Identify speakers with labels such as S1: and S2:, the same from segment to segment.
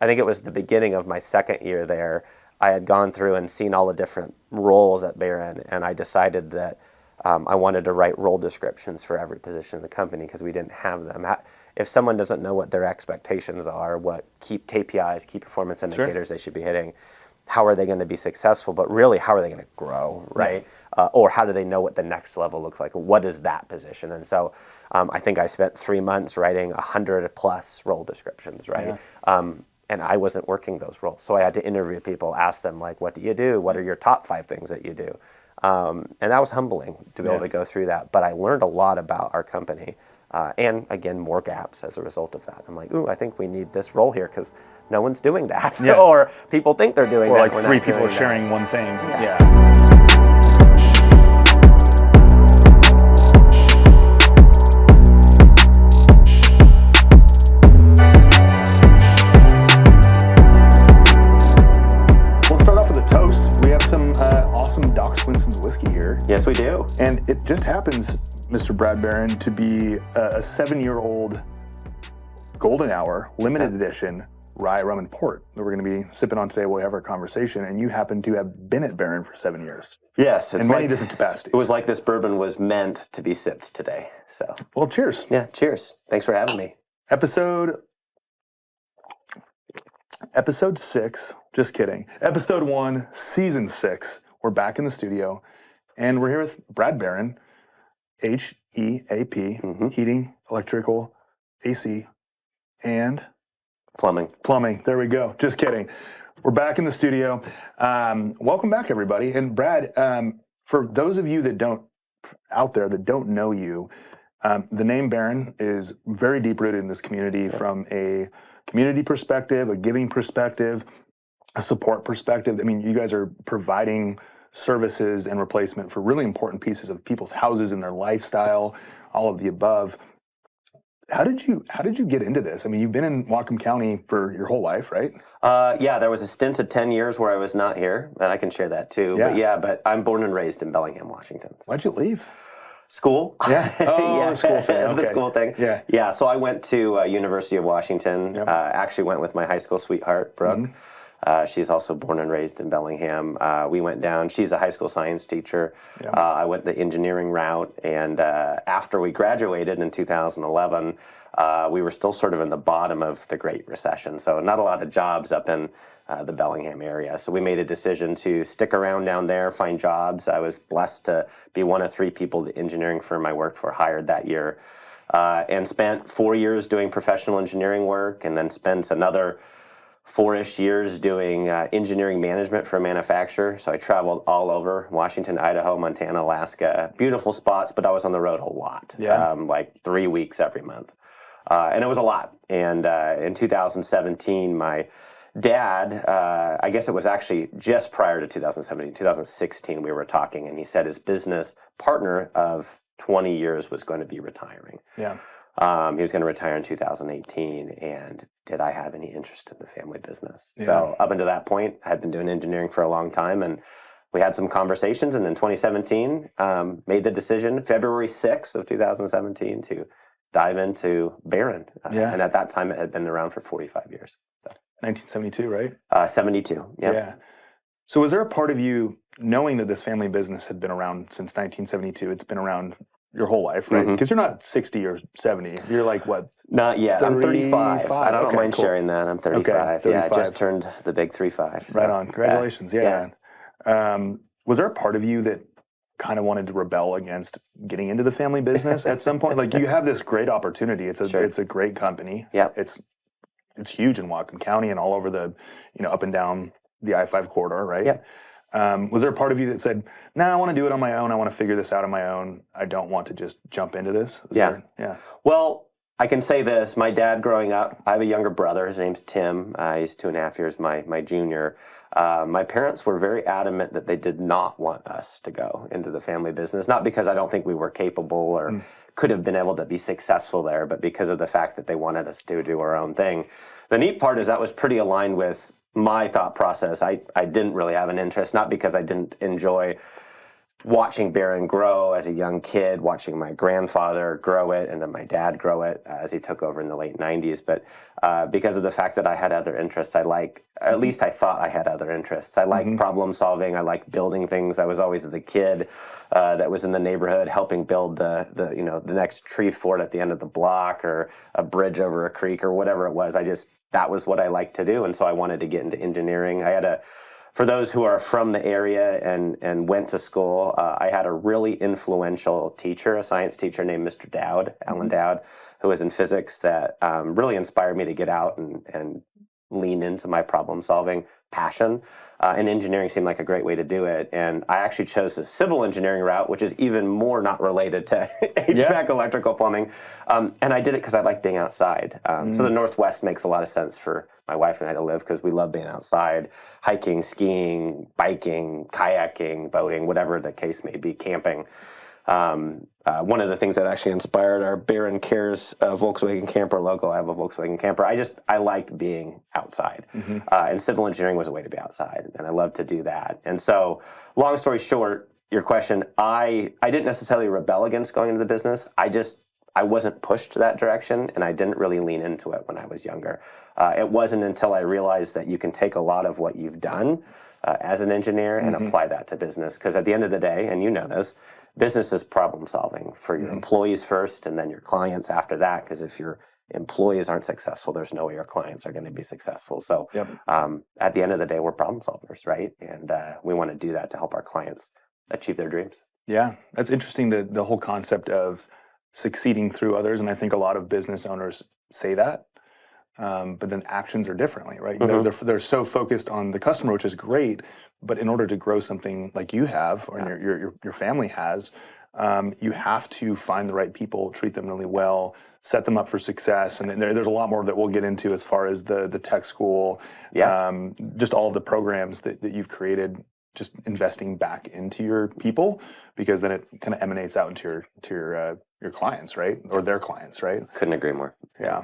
S1: I think it was the beginning of my second year there. I had gone through and seen all the different roles at Barron, and I decided that I wanted to write role descriptions for every position in the company because we didn't have them. If someone doesn't know what their expectations are, what key KPIs, key performance indicators they should be hitting, how are they going to be successful? But really, how are they going to grow, right? Or how do they know what the next level looks like? What is that position? And so I think I spent 3 months writing 100+ role descriptions, right? And I wasn't working those roles. So I had to interview people, ask them, like, what do you do? What are your top 5 things that you do? And that was humbling to be able to go through that. But I learned a lot about our company. And again, more gaps as a result of that. I'm like, ooh, I think we need this role here because no one's doing that. Or people think they're doing that.
S2: Or like 3 people are sharing one thing. We'll start off with a toast. We have some awesome Doc Swinson's whiskey here.
S1: Yes, we do.
S2: And it just happens, Mr. Brad Barron, to be a 7-year-old Golden Hour limited edition rye rum and port that we're going to be sipping on today while we have our conversation. And you happen to have been at Barron for 7 years.
S1: Yes,
S2: in many different capacities.
S1: It was like this bourbon was meant to be sipped today. So,
S2: well, cheers.
S1: Yeah, cheers. Thanks for having me.
S2: Episode 6. Just kidding. Episode 1, season 6. We're back in the studio, and we're here with Brad Barron, HEAP, heating, electrical, AC, and plumbing. There we go. Just kidding. We're back in the studio. Welcome back, everybody. And Brad, for those of you that don't know you, the name Barron is very deep rooted in this community from a community perspective, a giving perspective, a support perspective. I mean, you guys are providing services and replacement for really important pieces of people's houses and their lifestyle, all of the above. How did you get into this? I mean, you've been in Whatcom County for your whole life, right?
S1: Yeah, there was a stint of 10 years where I was not here, and I can share that too.
S2: Yeah.
S1: But I'm born and raised in Bellingham, Washington. So.
S2: Why'd you leave?
S1: School.
S2: Yeah. Oh, yeah. The school thing. Okay.
S1: The school thing.
S2: Yeah.
S1: Yeah. So I went to University of Washington. Yep. Actually went with my high school sweetheart, Brooke. She's also born and raised in Bellingham. We went down. She's a high school science teacher. Yeah. I went the engineering route, and after we graduated in 2011, we were still sort of in the bottom of the Great Recession, so not a lot of jobs up in the Bellingham area. So we made a decision to stick around down there, find jobs. I was blessed to be one of 3 people the engineering firm I worked for hired that year, and spent 4 years doing professional engineering work, and then spent another 4-ish years doing engineering management for a manufacturer. So I traveled all over Washington, Idaho, Montana, Alaska. Beautiful spots, but I was on the road a lot.
S2: Yeah.
S1: Like 3 weeks every month. And it was a lot. And in 2017, my dad, I guess it was actually just prior to 2017, 2016, we were talking, and he said his business partner of 20 years was going to be retiring.
S2: Yeah.
S1: He was going to retire in 2018, and did I have any interest in the family business?
S2: Yeah.
S1: So up until that point, I had been doing engineering for a long time, and we had some conversations, and in 2017, made the decision, February 6th of 2017, to dive into Barron. And at that time, it had been around for 45 years. So.
S2: 1972, right?
S1: 72, yep.
S2: Yeah. So was there a part of you, knowing that this family business had been around since 1972, it's been around your whole life, right? Because you're not 60 or 70. You're like, what?
S1: Not yet. I'm 35. I don't mind
S2: cool.
S1: sharing that. I'm 35.
S2: Okay, 35.
S1: Yeah, I just turned the big 35. So.
S2: Right on. Congratulations. Yeah. Was there a part of you that kind of wanted to rebel against getting into the family business at some point? Like, you have this great opportunity. It's a great company.
S1: Yeah.
S2: It's huge in Whatcom County and all over the, up and down the I-5 corridor, right?
S1: Yeah.
S2: Was there a part of you that said, I want to do it on my own. I want to figure this out on my own. I don't want to just jump into this.
S1: Yeah. Well, I can say this. My dad growing up, I have a younger brother. His name's Tim. He's 2.5 years my junior. My parents were very adamant that they did not want us to go into the family business, not because I don't think we were capable or could have been able to be successful there, but because of the fact that they wanted us to do our own thing. The neat part is that was pretty aligned with my thought process. I didn't really have an interest, not because I didn't enjoy watching Barron grow as a young kid, watching my grandfather grow it, and then my dad grow it as he took over in the late 90s. But because of the fact that I had other interests, at least I thought I had other interests. I like problem solving. I like building things. I was always the kid that was in the neighborhood helping build the next tree fort at the end of the block, or a bridge over a creek, or whatever it was. That was what I liked to do. And so I wanted to get into engineering. For those who are from the area and went to school, I had a really influential teacher, a science teacher named Mr. Dowd, Alan Dowd, who was in physics, that really inspired me to get out and lean into my problem solving passion. And engineering seemed like a great way to do it. And I actually chose the civil engineering route, which is even more not related to HVAC, electrical, plumbing. And I did it because I like being outside. So the Northwest makes a lot of sense for my wife and I to live, because we love being outside, hiking, skiing, biking, kayaking, boating, whatever the case may be, camping. One of the things that actually inspired our Barron Cares Volkswagen camper logo, I have a Volkswagen camper. I like being outside. And civil engineering was a way to be outside, and I love to do that. And so, long story short, your question, I didn't necessarily rebel against going into the business. I wasn't pushed that direction, and I didn't really lean into it when I was younger. It wasn't until I realized that you can take a lot of what you've done as an engineer and apply that to business. Because at the end of the day, and you know this, business is problem solving for your employees first, and then your clients after that. Because if your employees aren't successful, there's no way your clients are going to be successful. So at the end of the day, we're problem solvers, right? And we want to do that to help our clients achieve their dreams.
S2: Yeah, that's interesting, the whole concept of succeeding through others. And I think a lot of business owners say that, but then actions are differently, right? They're so focused on the customer, which is great, but in order to grow something like you have, or your family has, you have to find the right people, treat them really well, set them up for success. And there's a lot more that we'll get into as far as the tech school, just all of the programs that you've created, just investing back into your people, because then it kind of emanates out into your clients, right? Or their clients, right?
S1: Couldn't agree more.
S2: Yeah.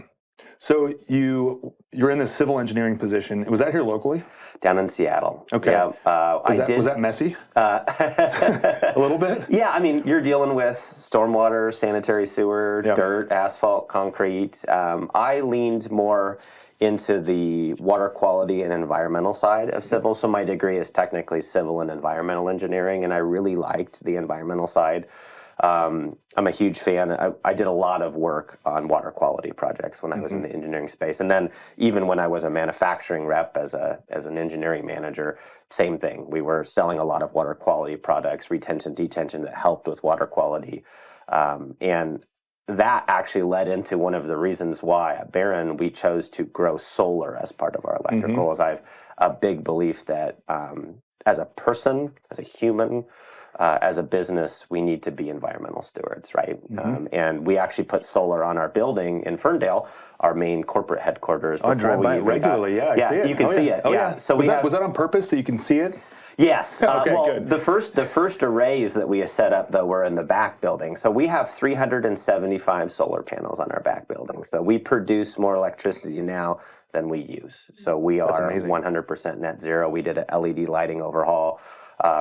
S2: So you're in the civil engineering position. Was that here locally?
S1: Down in Seattle.
S2: Okay.
S1: Yeah,
S2: was that messy? A little bit?
S1: Yeah, I mean, you're dealing with stormwater, sanitary sewer, dirt, asphalt, concrete. I leaned more into the water quality and environmental side of civil. So my degree is technically civil and environmental engineering, and I really liked the environmental side. I'm a huge fan. I did a lot of work on water quality projects when I was in the engineering space. And then even when I was a manufacturing rep as an engineering manager, same thing. We were selling a lot of water quality products, retention, detention, that helped with water quality. And that actually led into one of the reasons why at Barron we chose to grow solar as part of our electricals. I have a big belief that as a person, as a human, as a business, we need to be environmental stewards, right? And we actually put solar on our building in Ferndale, our main corporate headquarters.
S2: I drive by it regularly. I see it.
S1: You can see it.
S2: Oh,
S1: yeah. So
S2: was that on purpose that you can see it?
S1: Yes.
S2: Okay,
S1: well,
S2: good.
S1: the first arrays that we set up, though, were in the back building. So we have 375 solar panels on our back building. So we produce more electricity now than we use. So we are 100% net zero. We did an LED lighting overhaul.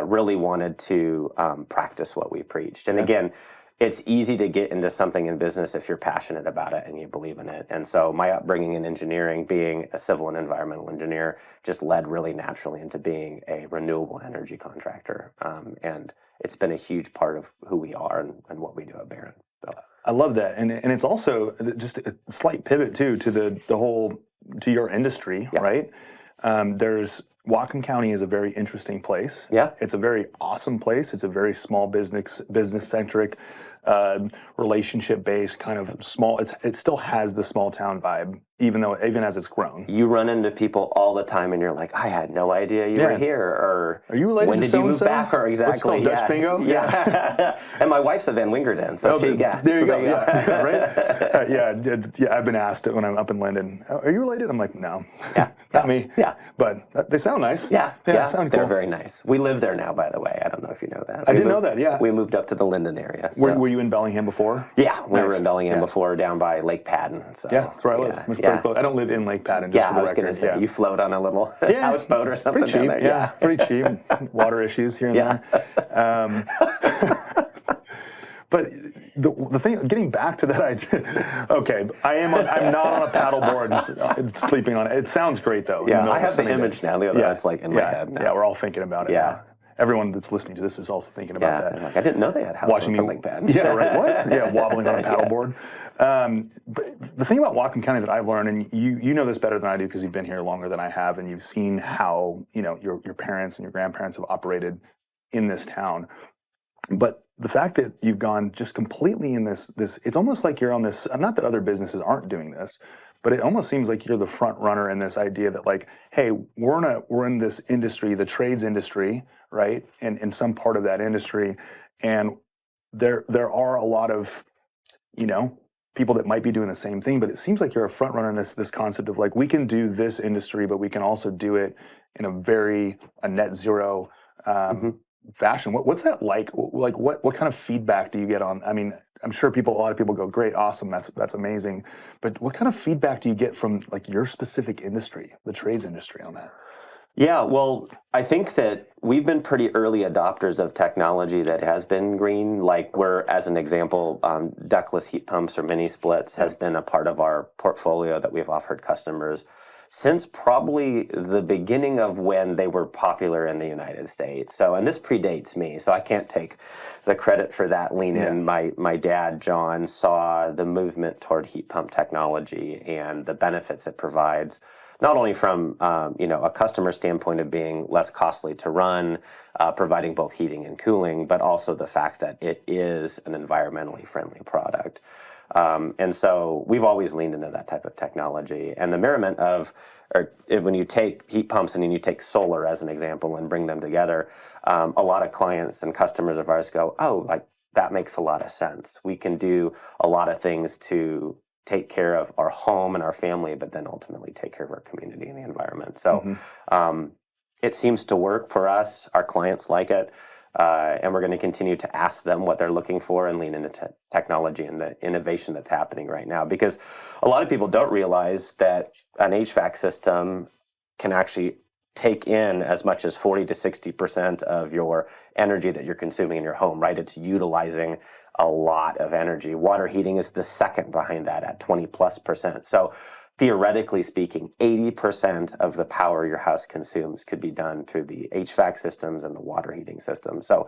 S1: Really wanted to practice what we preached. And again, it's easy to get into something in business if you're passionate about it and you believe in it. And so my upbringing in engineering, being a civil and environmental engineer, just led really naturally into being a renewable energy contractor. And it's been a huge part of who we are and what we do at Barron. So.
S2: I love that. And it's also just a slight pivot too to the whole, to your industry, right? Whatcom County is a very interesting place.
S1: Yeah.
S2: It's a very awesome place. It's a very small business centric, relationship based kind of small. It still has the small town vibe, even as it's grown.
S1: You run into people all the time and you're like, I had no idea you were here. Or
S2: are you related
S1: when
S2: to
S1: did you move back? Or exactly.
S2: What's called Dutch bingo?
S1: Yeah. And my wife's a Van Wingerden. So
S2: there you go. Yeah. Right? Yeah. I've been asked when I'm up in Linden, are you related? I'm like, no. Not me.
S1: Yeah.
S2: But they sound nice.
S1: Yeah.
S2: Sound
S1: They're
S2: cool.
S1: very nice. We live there now, by the way. I don't know if you know that.
S2: I didn't know that, yeah.
S1: We moved up to the Linden area. So.
S2: Were you in Bellingham before?
S1: Yeah, we
S2: Nice.
S1: were in Bellingham before, down by Lake Padden. So,
S2: Yeah, that's where I live. It's pretty close. I don't live in Lake Padden. Just for the
S1: I was going to
S2: record.
S1: say, you float on a little houseboat or something
S2: pretty cheap,
S1: down there.
S2: pretty cheap. Water issues here and there. But the thing, getting back to that idea, okay, I'm not on a paddleboard sleeping on it. It sounds great though.
S1: Yeah, I have the image now. It's like in my head now.
S2: Yeah, we're all thinking about it now. Everyone that's listening to this is also thinking about that.
S1: Like, I didn't know they had houseboats on Lake Padden.
S2: Yeah, right. What? Yeah, wobbling on a paddleboard. But the thing about Whatcom County that I've learned, and you know this better than I do because you've been here longer than I have, and you've seen how your parents and your grandparents have operated in this town. But the fact that you've gone just completely in this, it's almost like you're on this, not that other businesses aren't doing this, but it almost seems like you're the front runner in this idea that like, hey, we're in this industry, the trades industry, right? And in some part of that industry. And there are a lot of, people that might be doing the same thing, but it seems like you're a front runner in this concept of like, we can do this industry, but we can also do it in a net zero, fashion. What's that like? Like what kind of feedback do you get on? I mean, I'm sure a lot of people go, great, awesome, that's amazing. But what kind of feedback do you get from like your specific industry, the trades industry, on that?
S1: Yeah, well, I think that we've been pretty early adopters of technology that has been green. Like as an example, ductless heat pumps or mini splits has been a part of our portfolio that we've offered customers since probably the beginning of when they were popular in the United States. So, and this predates me, so I can't take the credit for that lean in. My dad, John, saw the movement toward heat pump technology and the benefits it provides, not only from a customer standpoint of being less costly to run, providing both heating and cooling, but also the fact that it is an environmentally friendly product. And so we've always leaned into that type of technology. And the merriment when you take heat pumps and then you take solar as an example and bring them together, a lot of clients and customers of ours go, oh, like that makes a lot of sense. We can do a lot of things to take care of our home and our family, but then ultimately take care of our community and the environment. So it seems to work for us. Our clients like it. And we're going to continue to ask them what they're looking for and lean into technology and the innovation that's happening right now. Because a lot of people don't realize that an HVAC system can actually take in as much as 40 to 60% of your energy that you're consuming in your home, right? It's utilizing a lot of energy. Water heating is the second behind that at 20+%. So theoretically speaking, 80% of the power your house consumes could be done through the HVAC systems and the water heating system. So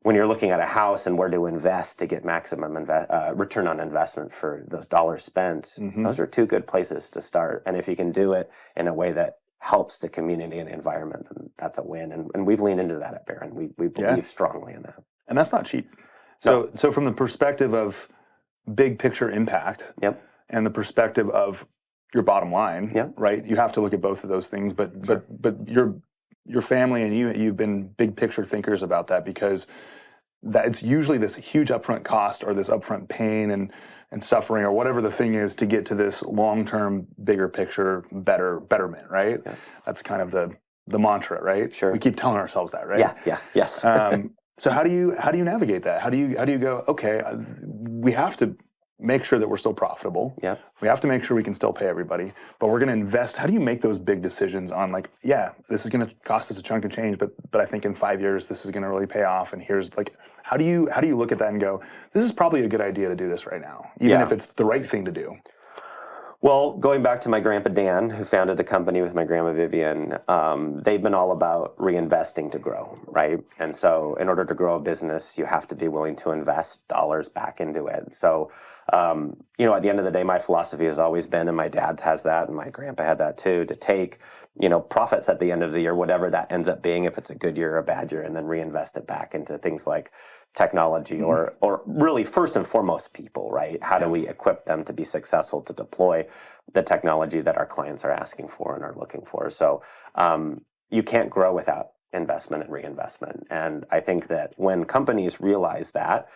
S1: when you're looking at a house and where to invest to get maximum return on investment for those dollars spent, those are two good places to start. And if you can do it in a way that helps the community and the environment, then that's a win. And we've leaned into that at Barron. We believe strongly in that.
S2: And that's not cheap. So from the perspective of big picture impact and the perspective of your bottom line, right? You have to look at both of those things, but your family and you've been big picture thinkers about that, because that it's usually this huge upfront cost or this upfront pain and suffering or whatever the thing is to get to this long-term, bigger picture, betterment, right? Yeah. That's kind of the mantra, right?
S1: Sure.
S2: We keep telling ourselves that, right?
S1: Yes.
S2: So how do you navigate that? How do you go, okay, we have to make sure that we're still profitable.
S1: Yeah.
S2: We have to make sure we can still pay everybody, but we're going to invest. How do you make those big decisions on like, this is going to cost us a chunk of change, but I think in 5 years this is going to really pay off. And here's like, how do you look at that and go, this is probably a good idea to do this right now, even if it's the right thing to do?
S1: Well, going back to my grandpa Dan, who founded the company with my grandma Vivian, they've been all about reinvesting to grow, right? And so in order to grow a business, you have to be willing to invest dollars back into it. So, at the end of the day, my philosophy has always been, and my dad's has that, and my grandpa had that too, to take, profits at the end of the year, whatever that ends up being, if it's a good year or a bad year, and then reinvest it back into things like technology or really first and foremost people, right? How do we equip them to be successful to deploy the technology that our clients are asking for and are looking for? So you can't grow without investment and reinvestment. And I think that when companies realize that,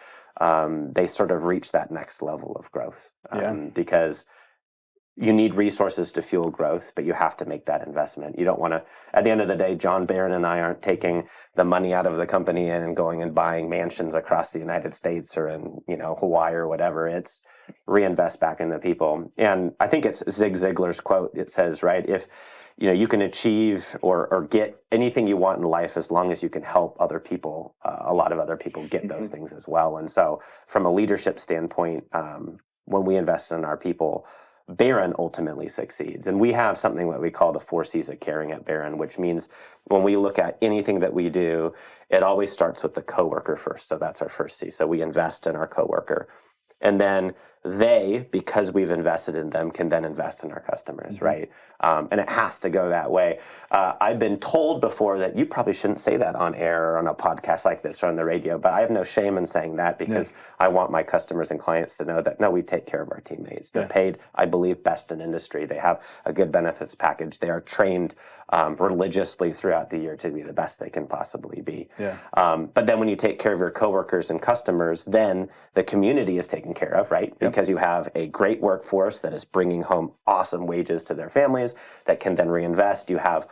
S1: they sort of reach that next level of growth because you need resources to fuel growth, but you have to make that investment. You don't want to, at the end of the day, John Barron and I aren't taking the money out of the company and going and buying mansions across the United States or in, Hawaii or whatever. It's reinvest back into people. And I think it's Zig Ziglar's quote. It says, right, if you can achieve or get anything you want in life as long as you can help other people, a lot of other people get those things as well. And so from a leadership standpoint, when we invest in our people, Barron ultimately succeeds. And we have something that we call the 4 C's of caring at Barron, which means when we look at anything that we do, it always starts with the coworker first. So that's our first C. So we invest in our coworker. And then they, because we've invested in them, can then invest in our customers, right? And it has to go that way. I've been told before that you probably shouldn't say that on air or on a podcast like this or on the radio, but I have no shame in saying that because I want my customers and clients to know that, no, we take care of our teammates. They're paid, I believe, best in industry. They have a good benefits package. They are trained religiously throughout the year to be the best they can possibly be. But then when you take care of your coworkers and customers, then the community is taken care of, right? Because you have a great workforce that is bringing home awesome wages to their families that can then reinvest. You have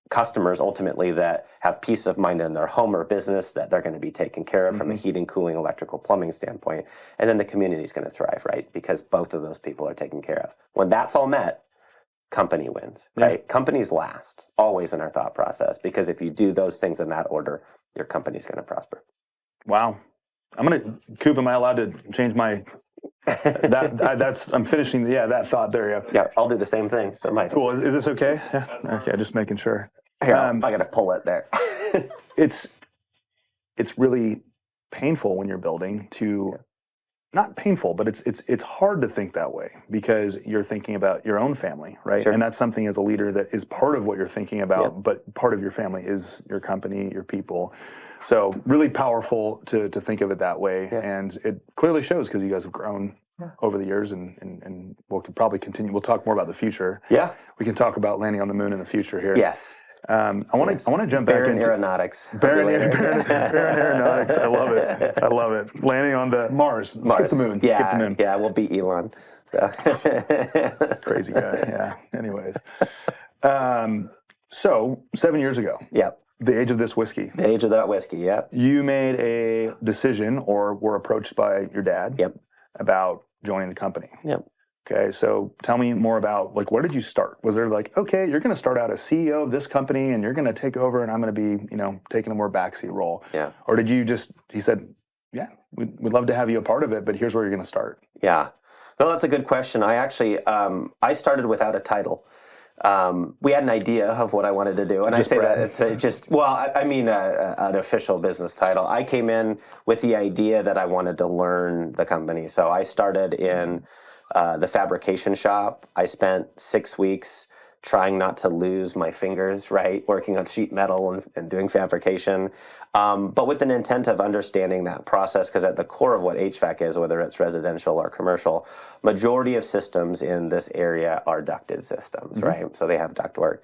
S1: customers ultimately that have peace of mind in their home or business that they're going to be taken care of from a heating, cooling, electrical, plumbing standpoint. And then the community is going to thrive, right? Because both of those people are taken care of. When that's all met, company wins, right? Companies last, always in our thought process, because if you do those things in that order, your company's going to prosper.
S2: Wow. Coop, am I allowed to change my... I'm finishing that thought there.
S1: Yeah, I'll do the same thing. So
S2: cool. Is this okay? Yeah. Okay, just making sure.
S1: Here, I got to pull it there.
S2: It's really painful when you're building to, not painful, but it's hard to think that way because you're thinking about your own family, right?
S1: Sure.
S2: And that's something as a leader that is part of what you're thinking about, but part of your family is your company, your people. So really powerful to think of it that way. And it clearly shows because you guys have grown over the years and we'll probably continue. We'll talk more about the future.
S1: Yeah.
S2: We can talk about landing on the moon in the future here.
S1: Yes.
S2: I want to jump back into
S1: Aeronautics.
S2: Barron Aeronautics. I love it. I love it. Landing on the Mars. Skip the moon.
S1: Yeah.
S2: Skip the moon.
S1: Yeah, we'll beat Elon. So.
S2: Crazy guy. Yeah. Anyways. So 7 years ago.
S1: Yep.
S2: The age of this whiskey.
S1: The age of that whiskey, yep.
S2: You made a decision or were approached by your dad about joining the company.
S1: Yep.
S2: Okay, so tell me more about, where did you start? Was there okay, you're going to start out as CEO of this company and you're going to take over and I'm going to be, taking a more backseat role?
S1: Yeah.
S2: Or did you he said, yeah, we'd love to have you a part of it, but here's where you're going to start?
S1: Yeah. No, that's a good question. I actually, I started without a title. We had an idea of what I wanted to do, and just I say Brad. That it's just an official business title. I came in with the idea that I wanted to learn the company, so I started in the fabrication shop. I spent 6 weeks trying not to lose my fingers, right, working on sheet metal and doing fabrication, but with an intent of understanding that process, because at the core of what HVAC is, whether it's residential or commercial, majority of systems in this area are ducted systems, right? So they have ductwork.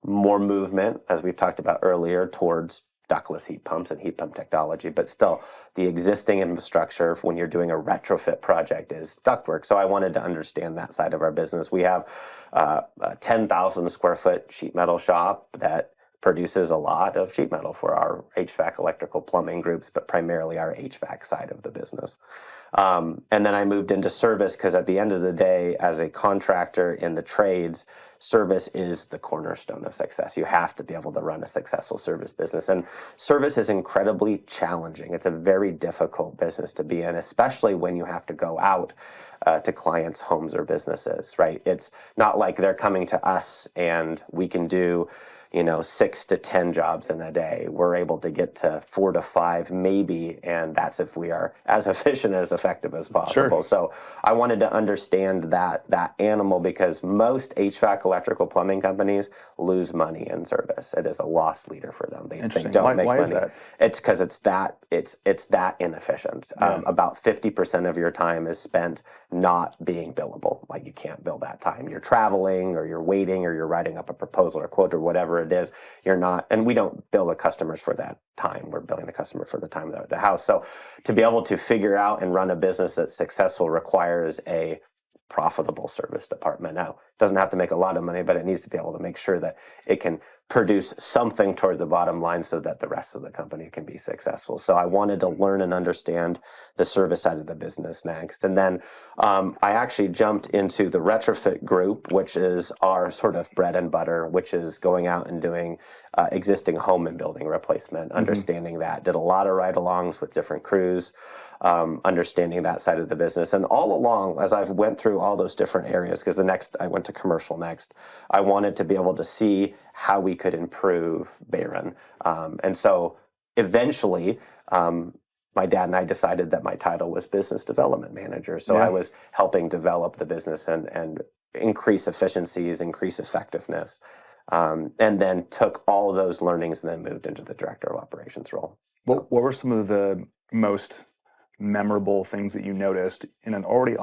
S1: More movement, as we've talked about earlier, towards ductless heat pumps and heat pump technology, but still the existing infrastructure when you're doing a retrofit project is ductwork. So I wanted to understand that side of our business. We have a 10,000 square foot sheet metal shop that produces a lot of sheet metal for our HVAC, electrical, plumbing groups, but primarily our HVAC side of the business. And then I moved into service because at the end of the day, as a contractor in the trades, service is the cornerstone of success. You have to be able to run a successful service business. And service is incredibly challenging. It's a very difficult business to be in, especially when you have to go out to clients' homes or businesses, right? It's not like they're coming to us and we can do 6 to 10 jobs in a day. We're able to get to 4 to 5 maybe, and that's if we are as efficient and as effective as possible. Sure. So I wanted to understand that animal because most HVAC, electrical, plumbing companies lose money in service. It is a loss leader for them. They don't make money. Why is that? It's because it's that inefficient. Yeah. About 50% of your time is spent not being billable. Like you can't bill that time. You're traveling or you're waiting or you're writing up a proposal or quote or whatever it is. You're not, and we don't bill the customers for that time. We're billing the customer for the time they're at the house. So to be able to figure out and run a business that's successful requires a profitable service department. Now, it doesn't have to make a lot of money, but it needs to be able to make sure that it can produce something toward the bottom line so that the rest of the company can be successful. So I wanted to learn and understand the service side of the business next. And then I actually jumped into the retrofit group, which is our sort of bread and butter, which is going out and doing existing home and building replacement, understanding that. Did a lot of ride-alongs with different crews, understanding that side of the business. And all along, as I've went through all those different areas, because I went to commercial next, I wanted to be able to see how we could improve Beiren. And so eventually, my dad and I decided that my title was business development manager. So I was helping develop the business and increase efficiencies, increase effectiveness, and then took all of those learnings and then moved into the director of operations role.
S2: What were some of the most memorable things that you noticed in an already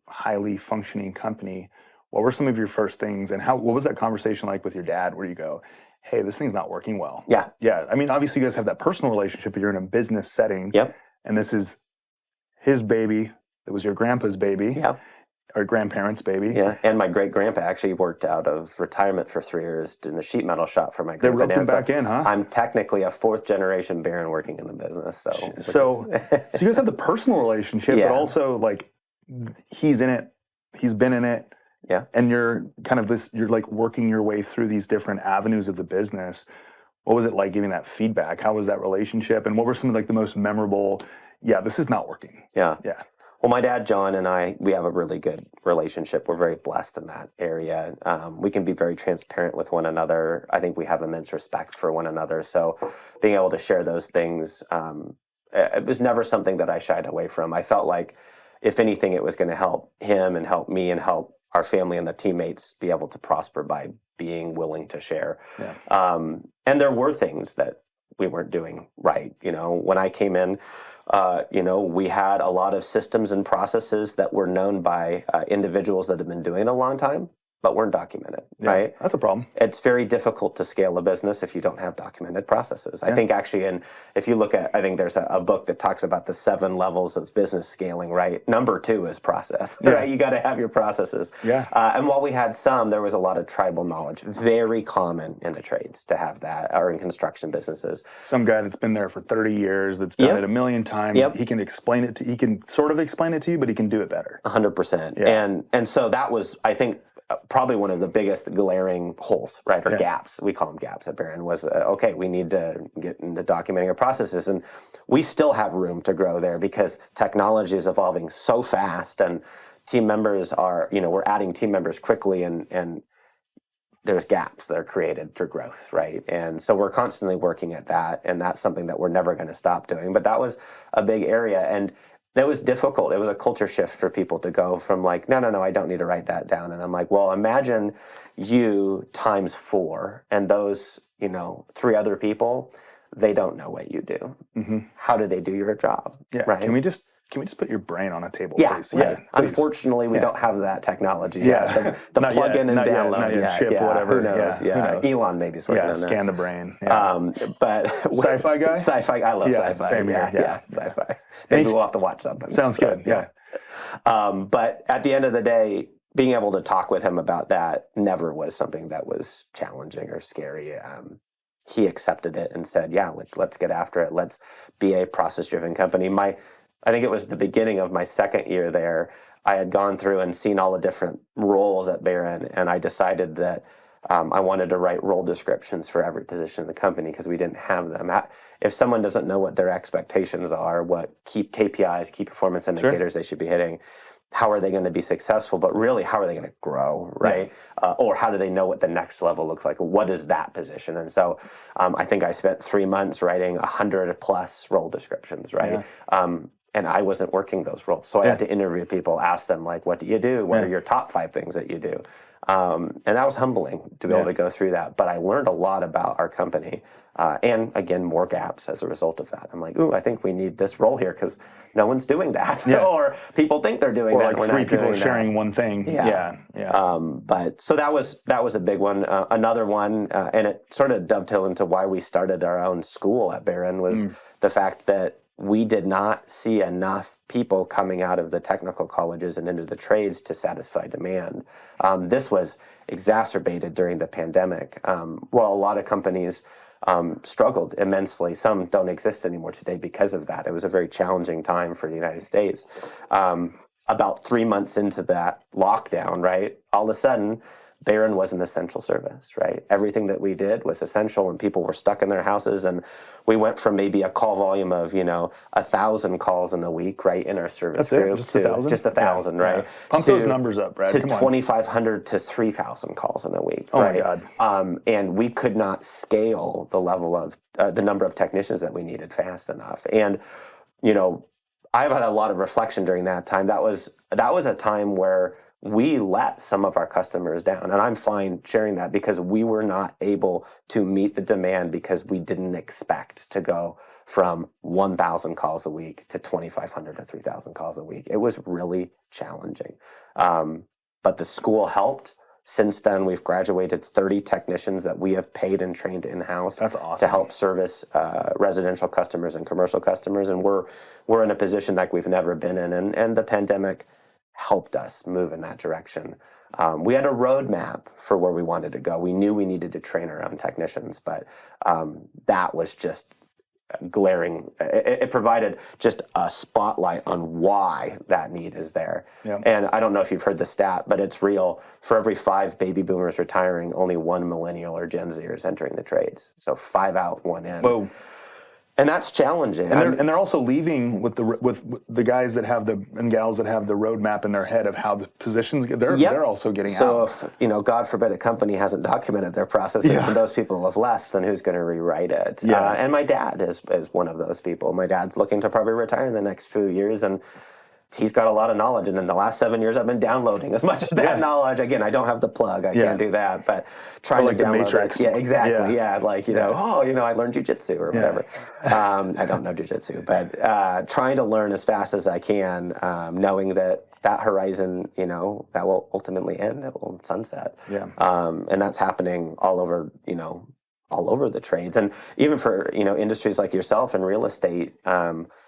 S2: highly functioning company? What were some of your first things, and what was that conversation like with your dad, where you go, hey, this thing's not working well?
S1: Yeah.
S2: I mean, obviously you guys have that personal relationship, but you're in a business setting.
S1: Yep.
S2: And this is his baby. It was your grandpa's baby.
S1: Yep.
S2: Or grandparents' baby.
S1: Yeah, and my great-grandpa actually worked out of retirement for 3 years in the sheet metal shop for my
S2: They
S1: grandpa.
S2: roped him back in, huh?
S1: I'm technically a 4th-generation Beiren working in the business.
S2: So you guys have the personal relationship, but also he's in it, he's been in it.
S1: Yeah.
S2: And you're kind of you're like working your way through these different avenues of the business. What was it like giving that feedback? How was that relationship? And what were some of the most memorable, this is not working?
S1: Yeah.
S2: Yeah.
S1: Well, my dad, John, and we have a really good relationship. We're very blessed in that area. We can be very transparent with one another. I think we have immense respect for one another. So being able to share those things, it was never something that I shied away from. I felt like, if anything, it was going to help him and help me and help our family and the teammates be able to prosper by being willing to share. Yeah. And there were things that we weren't doing right. When I came in, we had a lot of systems and processes that were known by individuals that have been doing it a long time, but weren't documented, right?
S2: That's a problem.
S1: It's very difficult to scale a business if you don't have documented processes. I think actually, if you look at, I think there's a book that talks about the 7 levels of business scaling, right? Number 2 is process, right? You got to have your processes.
S2: Yeah.
S1: And while we had some, there was a lot of tribal knowledge, very common in the trades to have that, or in construction businesses.
S2: Some guy that's been there for 30 years, that's done it a million times. He can explain it he can sort of explain it to you, but he can do it better.
S1: 100%. Yeah. And so that was, I think, probably one of the biggest glaring holes, right, or gaps. We call them gaps at Beiren. Was okay, we need to get into documenting our processes, and we still have room to grow there because technology is evolving so fast, and team members are, we're adding team members quickly, and there's gaps that are created through growth, right? And so we're constantly working at that, and that's something that we're never going to stop doing. But that was a big area, and that was difficult. It was a culture shift for people to go from no, I don't need to write that down. And I'm like, well, imagine you times 4 and those, 3 other people, they don't know what you do. Mm-hmm. How do they do your job?
S2: Yeah.
S1: Right?
S2: Can we just put your brain on a table, please?
S1: Right. Yeah, please. Unfortunately, we don't have that technology.
S2: Yeah.
S1: The plug in and download.
S2: Not yet. Chip, whatever.
S1: Who knows? Yeah. Who knows? Elon maybe is working on that.
S2: Scan the brain. Yeah.
S1: But
S2: sci-fi guy?
S1: Sci-fi. I love sci-fi.
S2: Same here. Yeah.
S1: Sci-fi. Maybe we'll have to watch something.
S2: Sounds good. Yeah.
S1: But at the end of the day, being able to talk with him about that never was something that was challenging or scary. He accepted it and said, yeah, let's get after it. Let's be a process-driven company. I think it was the beginning of my 2nd year there. I had gone through and seen all the different roles at Beiren, and I decided that I wanted to write role descriptions for every position in the company because we didn't have them. If someone doesn't know what their expectations are, what key KPIs, key performance indicators they should be hitting, how are they going to be successful? But really, how are they going to grow, right? Or how do they know what the next level looks like? What is that position? And so I think I spent 3 months writing 100+ role descriptions, right? Yeah. And I wasn't working those roles. So I had to interview people, ask them, what do you do? What are your top 5 things that you do? And that was humbling to be able to go through that. But I learned a lot about our company. And again, more gaps as a result of that. I'm like, I think we need this role here because no one's doing that. Or people think they're doing that.
S2: Or 3 people sharing one thing.
S1: But so that was a big one. Another one, and it sort of dovetailed into why we started our own school at Beiren, was the fact that we did not see enough people coming out of the technical colleges and into the trades to satisfy demand. This was exacerbated during the pandemic. While a lot of companies struggled immensely, some don't exist anymore today because of that. It was a very challenging time for the United States. About 3 months into that lockdown, right, all of a sudden, Barron was an essential service, right? Everything that we did was essential, and people were stuck in their houses. And we went from maybe a call volume of 1,000 calls in a week, right, in our service group,
S2: just
S1: to
S2: 1,000?
S1: just 1,000,
S2: Yeah.
S1: right?
S2: Pump those numbers up, Brad.
S1: To
S2: Come on.
S1: 2,500 to 3,000 calls in a week.
S2: Oh,
S1: right?
S2: my God.
S1: And we could not scale the level of the number of technicians that we needed fast enough. And I've had a lot of reflection during that time. That was a time where we let some of our customers down. And I'm fine sharing that because we were not able to meet the demand because we didn't expect to go from 1,000 calls a week to 2,500 to 3,000 calls a week. It was really challenging. But the school helped. Since then, we've graduated 30 technicians that we have paid and trained in-house.
S2: That's awesome.
S1: To help service residential customers and commercial customers. And we're in a position like we've never been in. And the pandemic helped us move in that direction. We had a roadmap for where we wanted to go. We knew we needed to train our own technicians, but that was just glaring. It provided just a spotlight on why that need is there.
S2: Yeah.
S1: And I don't know if you've heard the stat, but it's real. For every 5 baby boomers retiring, only 1 millennial or Gen Zer is entering the trades. So 5 out, 1 in.
S2: Whoa.
S1: And that's challenging.
S2: And they're also leaving with the guys that have and gals that have the roadmap in their head of how the positions get. They're also getting out.
S1: So if God forbid a company hasn't documented their processes and those people have left, then who's going to rewrite it?
S2: Yeah.
S1: And my dad is one of those people. My dad's looking to probably retire in the next few years, and he's got a lot of knowledge, and in the last 7 years, I've been downloading as much of that knowledge. Again, I don't have the plug; I can't do that. But trying to download
S2: the Matrix.
S1: Yeah, exactly. Yeah, I learned jujitsu or whatever. I don't know jujitsu, but trying to learn as fast as I can, knowing that horizon, that will ultimately end. It will sunset.
S2: Yeah.
S1: And that's happening all over, all over the trades, and even for industries like yourself in real estate.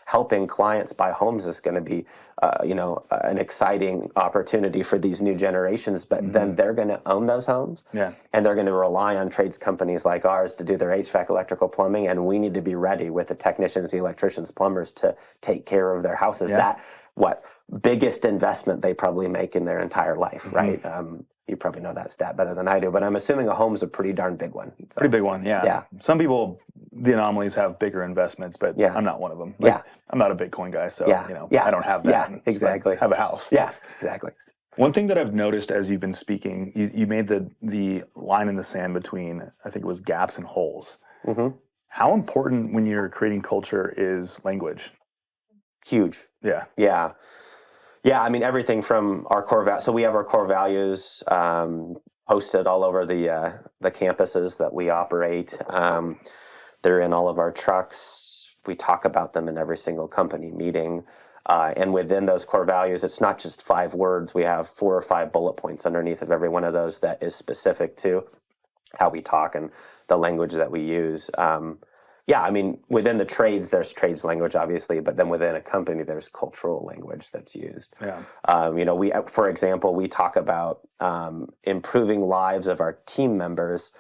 S1: Helping clients buy homes is going to be, an exciting opportunity for these new generations. But then they're going to own those homes, and they're going to rely on trades companies like ours to do their HVAC, electrical, plumbing, and we need to be ready with the technicians, the electricians, plumbers to take care of their houses. That biggest investment they probably make in their entire life, right? You probably know that stat better than I do, but I'm assuming a home's a pretty darn big one. So.
S2: Pretty big one, yeah. Some people, the anomalies, have bigger investments, but I'm not one of them. I'm not a Bitcoin guy, so I don't have that.
S1: Yeah, exactly.
S2: I have a house.
S1: Yeah, exactly.
S2: One thing that I've noticed as you've been speaking, you made the line in the sand between, I think it was gaps and holes. Mm-hmm. How important when you're creating culture is language?
S1: Huge.
S2: Yeah.
S1: Yeah. Yeah, I mean, everything from our core values. So we have our core values posted all over the campuses that we operate. They're in all of our trucks. We talk about them in every single company meeting. And within those core values, it's not just 5 words. We have 4 or 5 bullet points underneath of every one of those that is specific to how we talk and the language that we use. I mean, within the trades, there's trades language, obviously, but then within a company, there's cultural language that's used. Yeah. For example, we talk about improving lives of our team members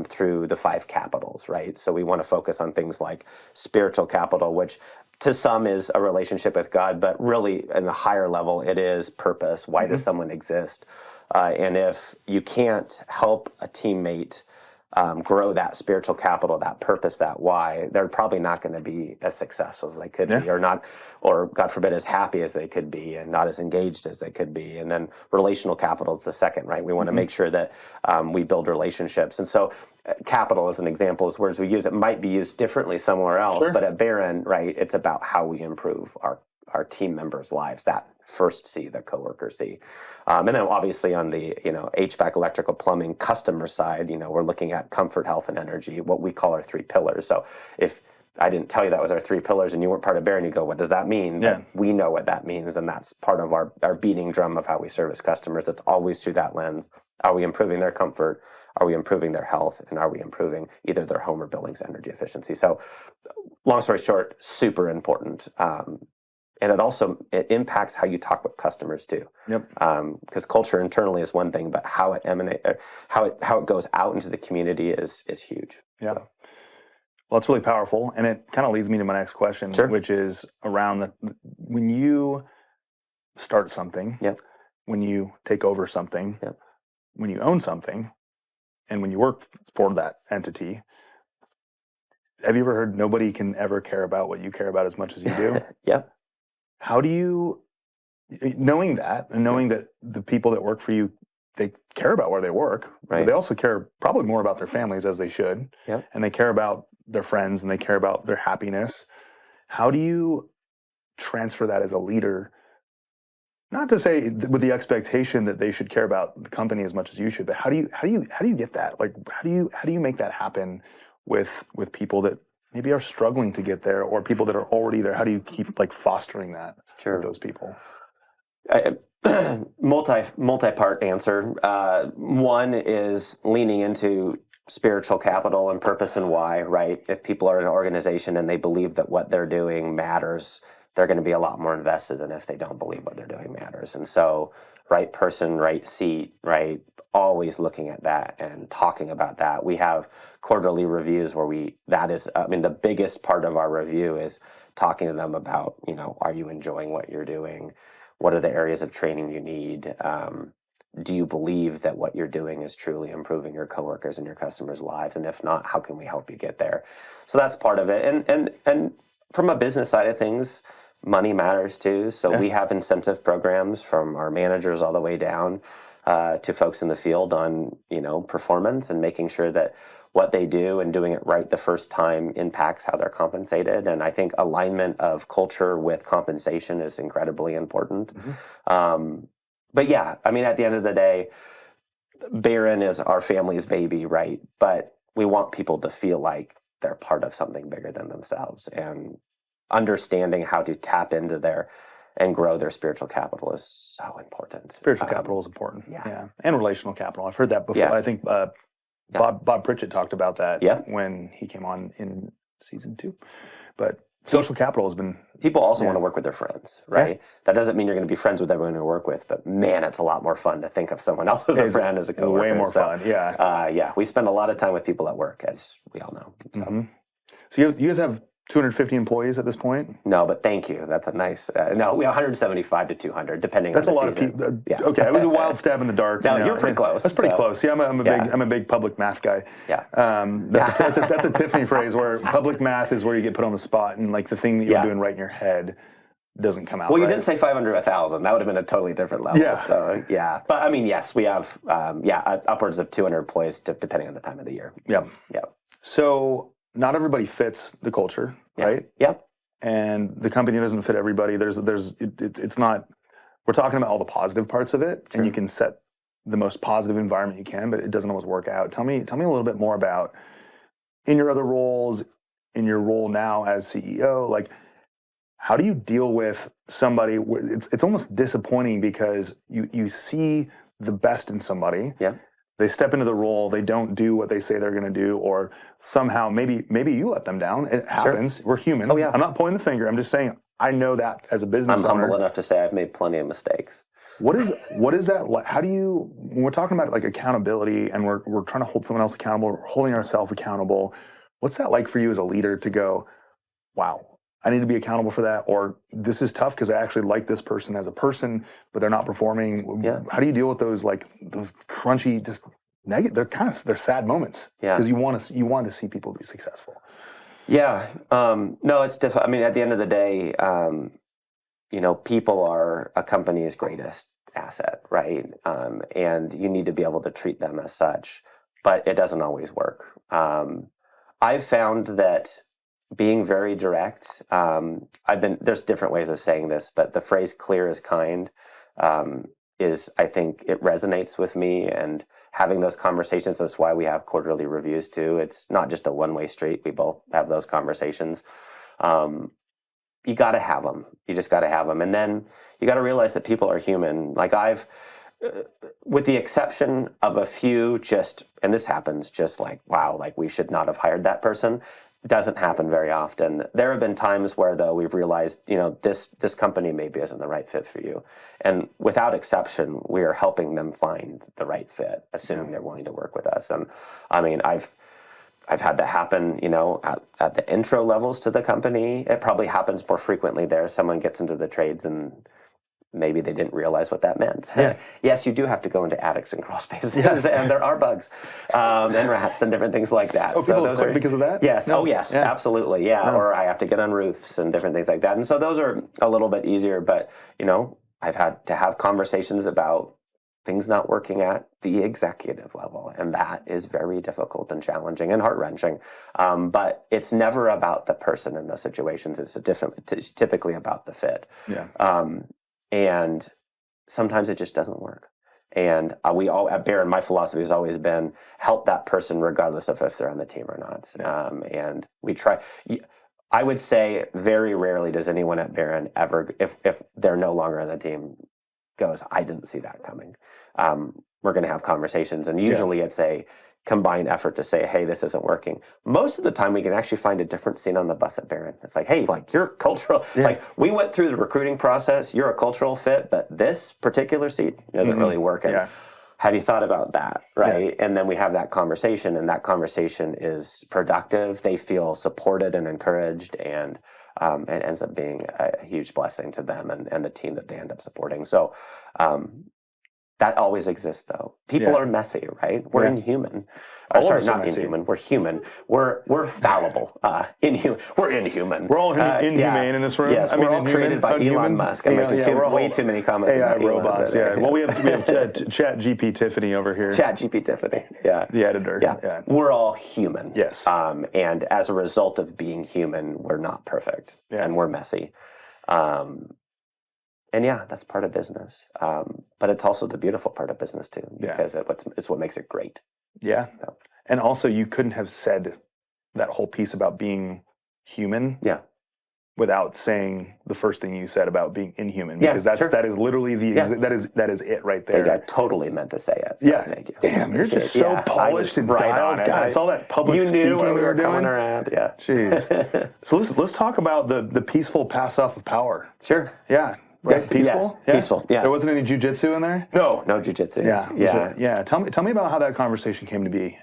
S1: through the 5 capitals, right? So we want to focus on things like spiritual capital, which to some is a relationship with God, but really in the higher level, it is purpose. Why does someone exist? And if you can't help a teammate grow that spiritual capital, that purpose, that why, they're probably not going to be as successful as they could be, or God forbid, as happy as they could be, and not as engaged as they could be. And then relational capital is the second, right? We want to make sure that we build relationships. And so capital, as an example, is words we use. It might be used differently somewhere else, but at Barron, right, it's about how we improve our team members' lives, that first C, the coworker C. And then obviously on the, HVAC, electrical, plumbing, customer side, we're looking at comfort, health, and energy, what we call our 3 pillars. So if I didn't tell you that was our 3 pillars and you weren't part of Barron, you go, what does that mean?
S2: Yeah.
S1: But we know what that means, and that's part of our beating drum of how we service customers. It's always through that lens. Are we improving their comfort? Are we improving their health? And are we improving either their home or building's energy efficiency? So long story short, super important. And it impacts how you talk with customers too.
S2: Yep.
S1: Because culture internally is one thing, but how it goes out into the community is huge.
S2: Yeah.
S1: So.
S2: Well, it's really powerful, and it kind of leads me to my next question,
S1: Sure.
S2: which is around when you start something,
S1: Yep.
S2: when you take over something,
S1: Yep.
S2: when you own something, and when you work for that entity. Have you ever heard nobody can ever care about what you care about as much as you do?
S1: Yep.
S2: How do you, knowing that, and knowing that the people that work for you, they care about where they work,
S1: right.
S2: but they also care probably more about their families, as they should,
S1: yep.
S2: and they care about their friends, and they care about their happiness. How do you transfer that as a leader? Not to say with the expectation that they should care about the company as much as you should, but how do you get that? Like, how do you make that happen with people that maybe are struggling to get there, or people that are already there? How do you keep like fostering that
S1: Sure.
S2: with those people?
S1: Multi-part answer. One is leaning into spiritual capital and purpose and why, right? If people are in an organization and they believe that what they're doing matters, they're going to be a lot more invested than if they don't believe what they're doing matters. And so, right person, right seat, right? Always looking at that and talking about that. We have quarterly reviews where the biggest part of our review is talking to them about, are you enjoying what you're doing? What are the areas of training you need? Do you believe that what you're doing is truly improving your coworkers and your customers' lives? And if not, how can we help you get there? So that's part of it. And from a business side of things, money matters too. So we have incentive programs from our managers all the way down to folks in the field on, performance and making sure that what they do and doing it right the first time impacts how they're compensated. And I think alignment of culture with compensation is incredibly important. Mm-hmm. But yeah, at the end of the day, Baron is our family's baby, right? But we want people to feel like they're part of something bigger than themselves, and understanding how to tap into and grow their spiritual capital is so important.
S2: Spiritual capital is important.
S1: Yeah.
S2: And relational capital. I've heard that before.
S1: Yeah.
S2: I think Bob Pritchett talked about that when he came on in season 2. But social capital has been...
S1: People also want to work with their friends, right? Yeah. That doesn't mean you're going to be friends with everyone you work with, but man, it's a lot more fun to think of someone else as a friend, as a coworker.
S2: Way more fun, yeah.
S1: We spend a lot of time with people at work, as we all know. So,
S2: so you guys have 250 employees at this point?
S1: No, but thank you. That's a nice... no, we have 175 to 200, depending
S2: That's
S1: on the
S2: season.
S1: That's a lot of people.
S2: Okay, it was a wild stab in the dark.
S1: No, you're pretty close.
S2: That's pretty close. Yeah, I'm a big public math guy.
S1: Yeah.
S2: That's a Tiffany phrase, where public math is where you get put on the spot, and like the thing that you're doing right in your head doesn't come out.
S1: Well, you
S2: right.
S1: didn't say 500 to 1,000. That would have been a totally different level.
S2: Yeah.
S1: So, yeah. But yes, we have, upwards of 200 employees depending on the time of the year.
S2: Yeah.
S1: Yeah.
S2: So not everybody fits the culture, right?
S1: Yep.
S2: And the company doesn't fit everybody. It's not, we're talking about all the positive parts of it, and you can set the most positive environment you can, but it doesn't always work out. Tell me a little bit more about, in your other roles, in your role now as CEO, like, how do you deal with somebody? It's almost disappointing because you see the best in somebody.
S1: Yeah.
S2: They step into the role, they don't do what they say they're going to do, or somehow maybe you let them down. It happens. Sure. We're human.
S1: Oh, yeah.
S2: I'm not pointing the finger. I'm just saying I know that as a business owner.
S1: I'm humble enough to say I've made plenty of mistakes.
S2: What is that like? How do you, when we're talking about like accountability and we're trying to hold someone else accountable, we're holding ourselves accountable, what's that like for you as a leader to go, wow, I need to be accountable for that, or this is tough because I actually like this person as a person, but they're not performing. Yeah. How do you deal with those crunchy, just negative? They're sad moments. Yeah. Because you want to see people be successful.
S1: Yeah. No, it's difficult. At the end of the day, people are a company's greatest asset, right? And you need to be able to treat them as such, but it doesn't always work. I've found that being very direct, there's different ways of saying this, but the phrase clear is kind I think it resonates with me, and having those conversations, that's why we have quarterly reviews too. It's not just a one-way street. We both have those conversations. You got to have them. You just got to have them. And then you got to realize that people are human. Like with the exception of a few and this happens just like, wow, like we should not have hired that person. Doesn't happen very often. There have been times where, though, we've realized, this company maybe isn't the right fit for you. And without exception, we are helping them find the right fit, assuming they're willing to work with us. And I mean, I've had that happen, at the intro levels to the company. It probably happens more frequently there. Someone gets into the trades and maybe they didn't realize what that meant.
S2: Yeah.
S1: Yes, you do have to go into attics and crawl spaces, and there are bugs and rats and different things like that.
S2: Oh, so those are because of that?
S1: Yes.
S2: No.
S1: Oh, yes, absolutely. Yeah. Or I have to get on roofs and different things like that. And so those are a little bit easier. But I've had to have conversations about things not working at the executive level, and that is very difficult and challenging and heart-wrenching. But it's never about the person in those situations. It's typically about the fit.
S2: Yeah.
S1: And sometimes it just doesn't work. And we all at Barron, my philosophy has always been help that person regardless of if they're on the team or not.
S2: Yeah.
S1: And we try. I would say very rarely does anyone at Barron ever, if they're no longer on the team, goes, I didn't see that coming. We're going to have conversations, and usually it's a combined effort to say, hey, this isn't working. Most of the time we can actually find a different scene on the bus at Barron. It's like, hey, like you're cultural, like we went through the recruiting process, you're a cultural fit, but this particular seat doesn't really work. And have you thought about that? Right. And then we have that conversation, and that conversation is productive. They feel supported and encouraged, and it ends up being a huge blessing to them and the team that they end up supporting. So, that always exists, though. People are messy, right? We're inhuman. Sorry, not inhuman. We're human. We're fallible. Inhuman. We're inhuman.
S2: We're all inhumane in this room.
S1: Yes, we're all created by Elon Musk. I'm making way too many comments
S2: AI
S1: about
S2: robots.
S1: Elon,
S2: Well, we have Chat GP Tiffany over here.
S1: Chat GP Tiffany. Yeah.
S2: The editor.
S1: Yeah. We're all human.
S2: Yes.
S1: And as a result of being human, we're not perfect, and we're messy. And that's part of business. But it's also the beautiful part of business too, because it's what makes it great.
S2: Yeah. And also, you couldn't have said that whole piece about being human without saying the first thing you said about being inhuman, because that is literally that is it right there.
S1: I totally meant to say it. So thank you.
S2: Damn, you're just so polished and dialed. God, it's all that public speaking
S1: you knew when we were
S2: doing.
S1: coming around. Yeah.
S2: Jeez. So let's talk about the peaceful pass off of power.
S1: Sure.
S2: Yeah. Right? Peaceful?
S1: Yes. Peaceful, yes.
S2: There wasn't any jujitsu in there?
S1: No jujitsu.
S2: Yeah. Tell me about how that conversation came to be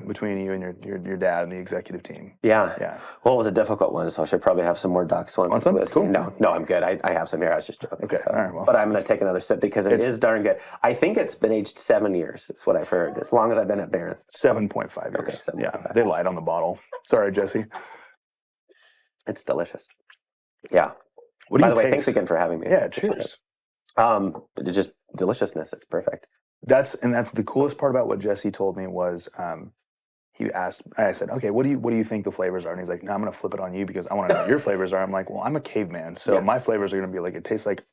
S2: between you and your dad and the executive team.
S1: Yeah. Well, it was a difficult one, so I should probably have some more ducks once it's whiskey.
S2: Cool.
S1: No, I'm good. I have some here. I was just joking.
S2: Okay.
S1: So.
S2: All right. Well,
S1: but I'm going to take another sip because it is darn good. I think it's been aged 7 years. Is what I've heard. As long as I've been at Barron.
S2: 7.5 years.
S1: Okay. 7.5.
S2: Yeah. They lied on the bottle. Sorry, Jesse.
S1: It's delicious. Yeah.
S2: By
S1: the way, thanks again for having me.
S2: Yeah. Cheers.
S1: Just deliciousness. It's perfect.
S2: That's the coolest part about what Jesse told me was I said, okay, what do you think the flavors are? And he's like, no, I'm going to flip it on you because I want to know what your flavors are. I'm like, well, I'm a caveman, so my flavors are going to be like, it tastes like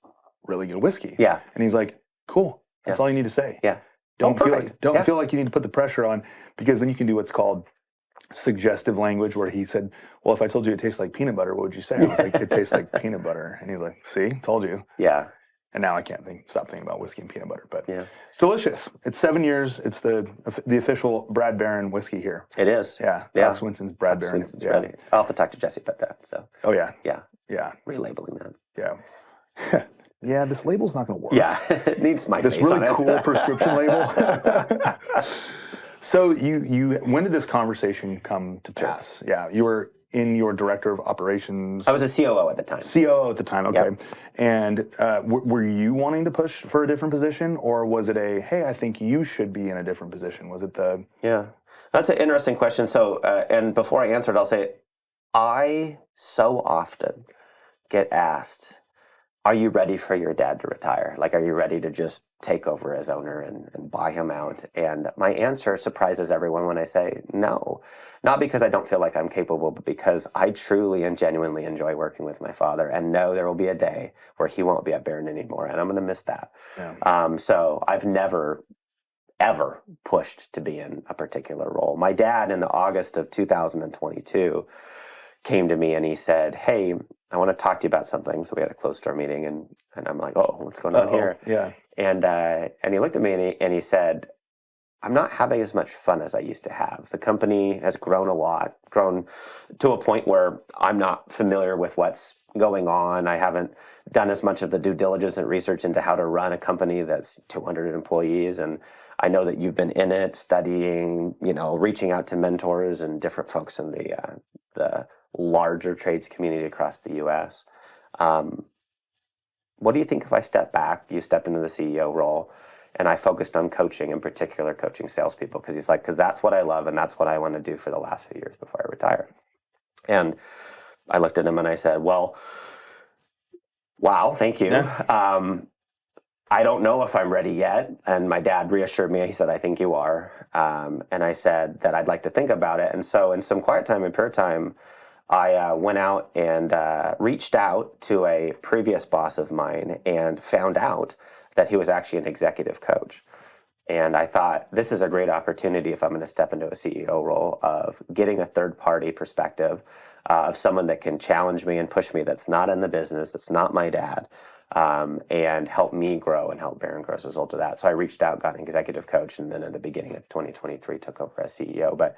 S2: really good whiskey.
S1: Yeah.
S2: And he's like, cool. That's all you need to say.
S1: Yeah.
S2: Don't feel like you need to put the pressure on, because then you can do what's called suggestive language, where he said, well, if I told you it tastes like peanut butter, what would you say? I was like, it tastes like peanut butter. And he's like, see, told you.
S1: Yeah.
S2: And now I can't stop thinking about whiskey and peanut butter, but it's delicious. It's 7 years. It's the official Brad Barron whiskey here.
S1: It is.
S2: Yeah. Fox Winston's Brad Barron.
S1: Ready. I'll have to talk to Jesse about that. So.
S2: Oh yeah.
S1: Yeah. Relabeling that.
S2: Yeah. Yeah. This label's not going to work.
S1: Yeah. It needs my face on it.
S2: This really cool prescription label. So when did this conversation come to pass? Yeah. You were in your director of operations.
S1: I was a COO at the time.
S2: COO at the time, okay. Yep. And were you wanting to push for a different position, or was it hey, I think you should be in a different position? Was it
S1: Yeah, that's an interesting question. So, and before I answer it, I'll say, I so often get asked, are you ready for your dad to retire? Like, are you ready to just take over as owner and buy him out? And my answer surprises everyone when I say no. Not because I don't feel like I'm capable, but because I truly and genuinely enjoy working with my father and know there will be a day where he won't be at Barron anymore, and I'm going to miss that. Yeah. So I've never, ever pushed to be in a particular role. My dad, in the August of 2022, came to me and he said, hey, I want to talk to you about something. So we had a closed door meeting, and I'm like, oh, what's going on here?
S2: Yeah.
S1: And he looked at me and he said, I'm not having as much fun as I used to have. The company has grown a lot, grown to a point where I'm not familiar with what's going on. I haven't done as much of the due diligence and research into how to run a company that's 200 employees. And I know that you've been in it, studying, reaching out to mentors and different folks in the larger trades community across the U.S. What do you think if I step back, you step into the CEO role, and I focused on coaching, in particular coaching salespeople? Because he's like, because that's what I love and that's what I want to do for the last few years before I retire. And I looked at him and I said, well, wow, thank you. Yeah. I don't know if I'm ready yet. And my dad reassured me. He said, I think you are. And I said that I'd like to think about it. And so in some quiet time and pure time, I went out and reached out to a previous boss of mine and found out that he was actually an executive coach. And I thought, this is a great opportunity if I'm going to step into a CEO role of getting a third-party perspective of someone that can challenge me and push me, that's not in the business, that's not my dad, and help me grow and help Barron grow as a result of that. So I reached out, got an executive coach, and then at the beginning of 2023 took over as CEO. But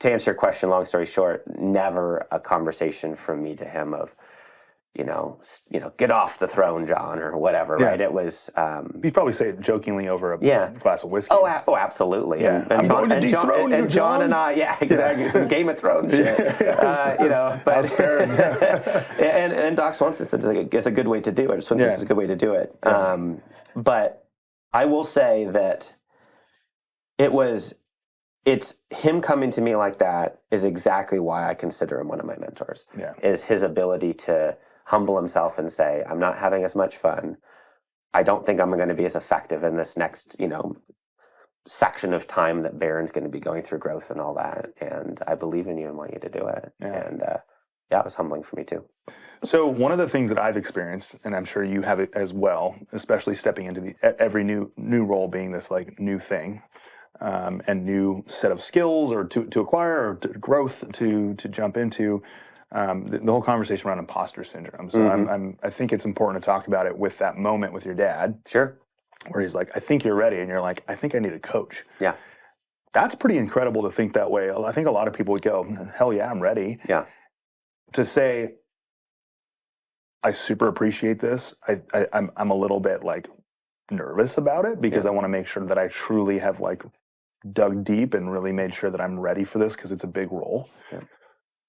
S1: to answer your question, long story short, never a conversation from me to him of, get off the throne, John, or whatever, right? It was...
S2: You'd probably say it jokingly over a glass of whiskey.
S1: Oh, absolutely.
S2: Yeah.
S1: And
S2: John, going to dethrone you,
S1: John and I, exactly. Some Game of Thrones shit. But... and Doc Swanson said it's a good way to do it. Swanson is a good way to do it. Yeah. But I will say that it's him coming to me like that is exactly why I consider him one of my mentors. Yeah. Is his ability to humble himself and say, I'm not having as much fun. I don't think I'm going to be as effective in this next, section of time that Barron's going to be going through growth and all that. And I believe in you and want you to do it. Yeah. And it was humbling for me too.
S2: So one of the things that I've experienced, and I'm sure you have it as well, especially stepping into every new role being this like new thing, and new set of skills or to acquire or to growth to jump into. The whole conversation around imposter syndrome. So I think it's important to talk about it with that moment with your dad.
S1: Sure.
S2: Where he's like, I think you're ready. And you're like, I think I need a coach.
S1: Yeah.
S2: That's pretty incredible to think that way. I think a lot of people would go, hell yeah, I'm ready.
S1: Yeah.
S2: To say, I super appreciate this. I'm a little bit like nervous about it because I want to make sure that I truly have like dug deep and really made sure that I'm ready for this because it's a big role. Yeah.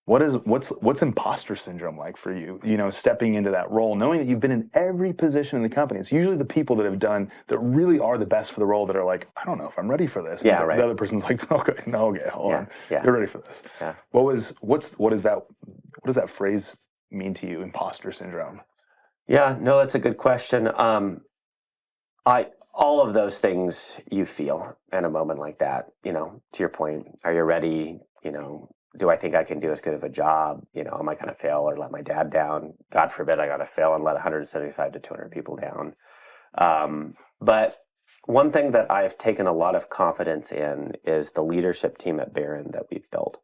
S2: What's imposter syndrome like for you? Stepping into that role, knowing that you've been in every position in the company. It's usually the people that that really are the best for the role that are like, I don't know if I'm ready for this.
S1: Yeah, right.
S2: The other person's like, okay, hold on. Yeah. You're ready for this. Yeah. What does that phrase mean to you, imposter syndrome?
S1: Yeah, no, that's a good question. All of those things you feel in a moment like that, to your point, are you ready? Do I think I can do as good of a job? Am I going to fail or let my dad down? God forbid I got to fail and let 175 to 200 people down. But one thing that I've taken a lot of confidence in is the leadership team at Barron that we've built.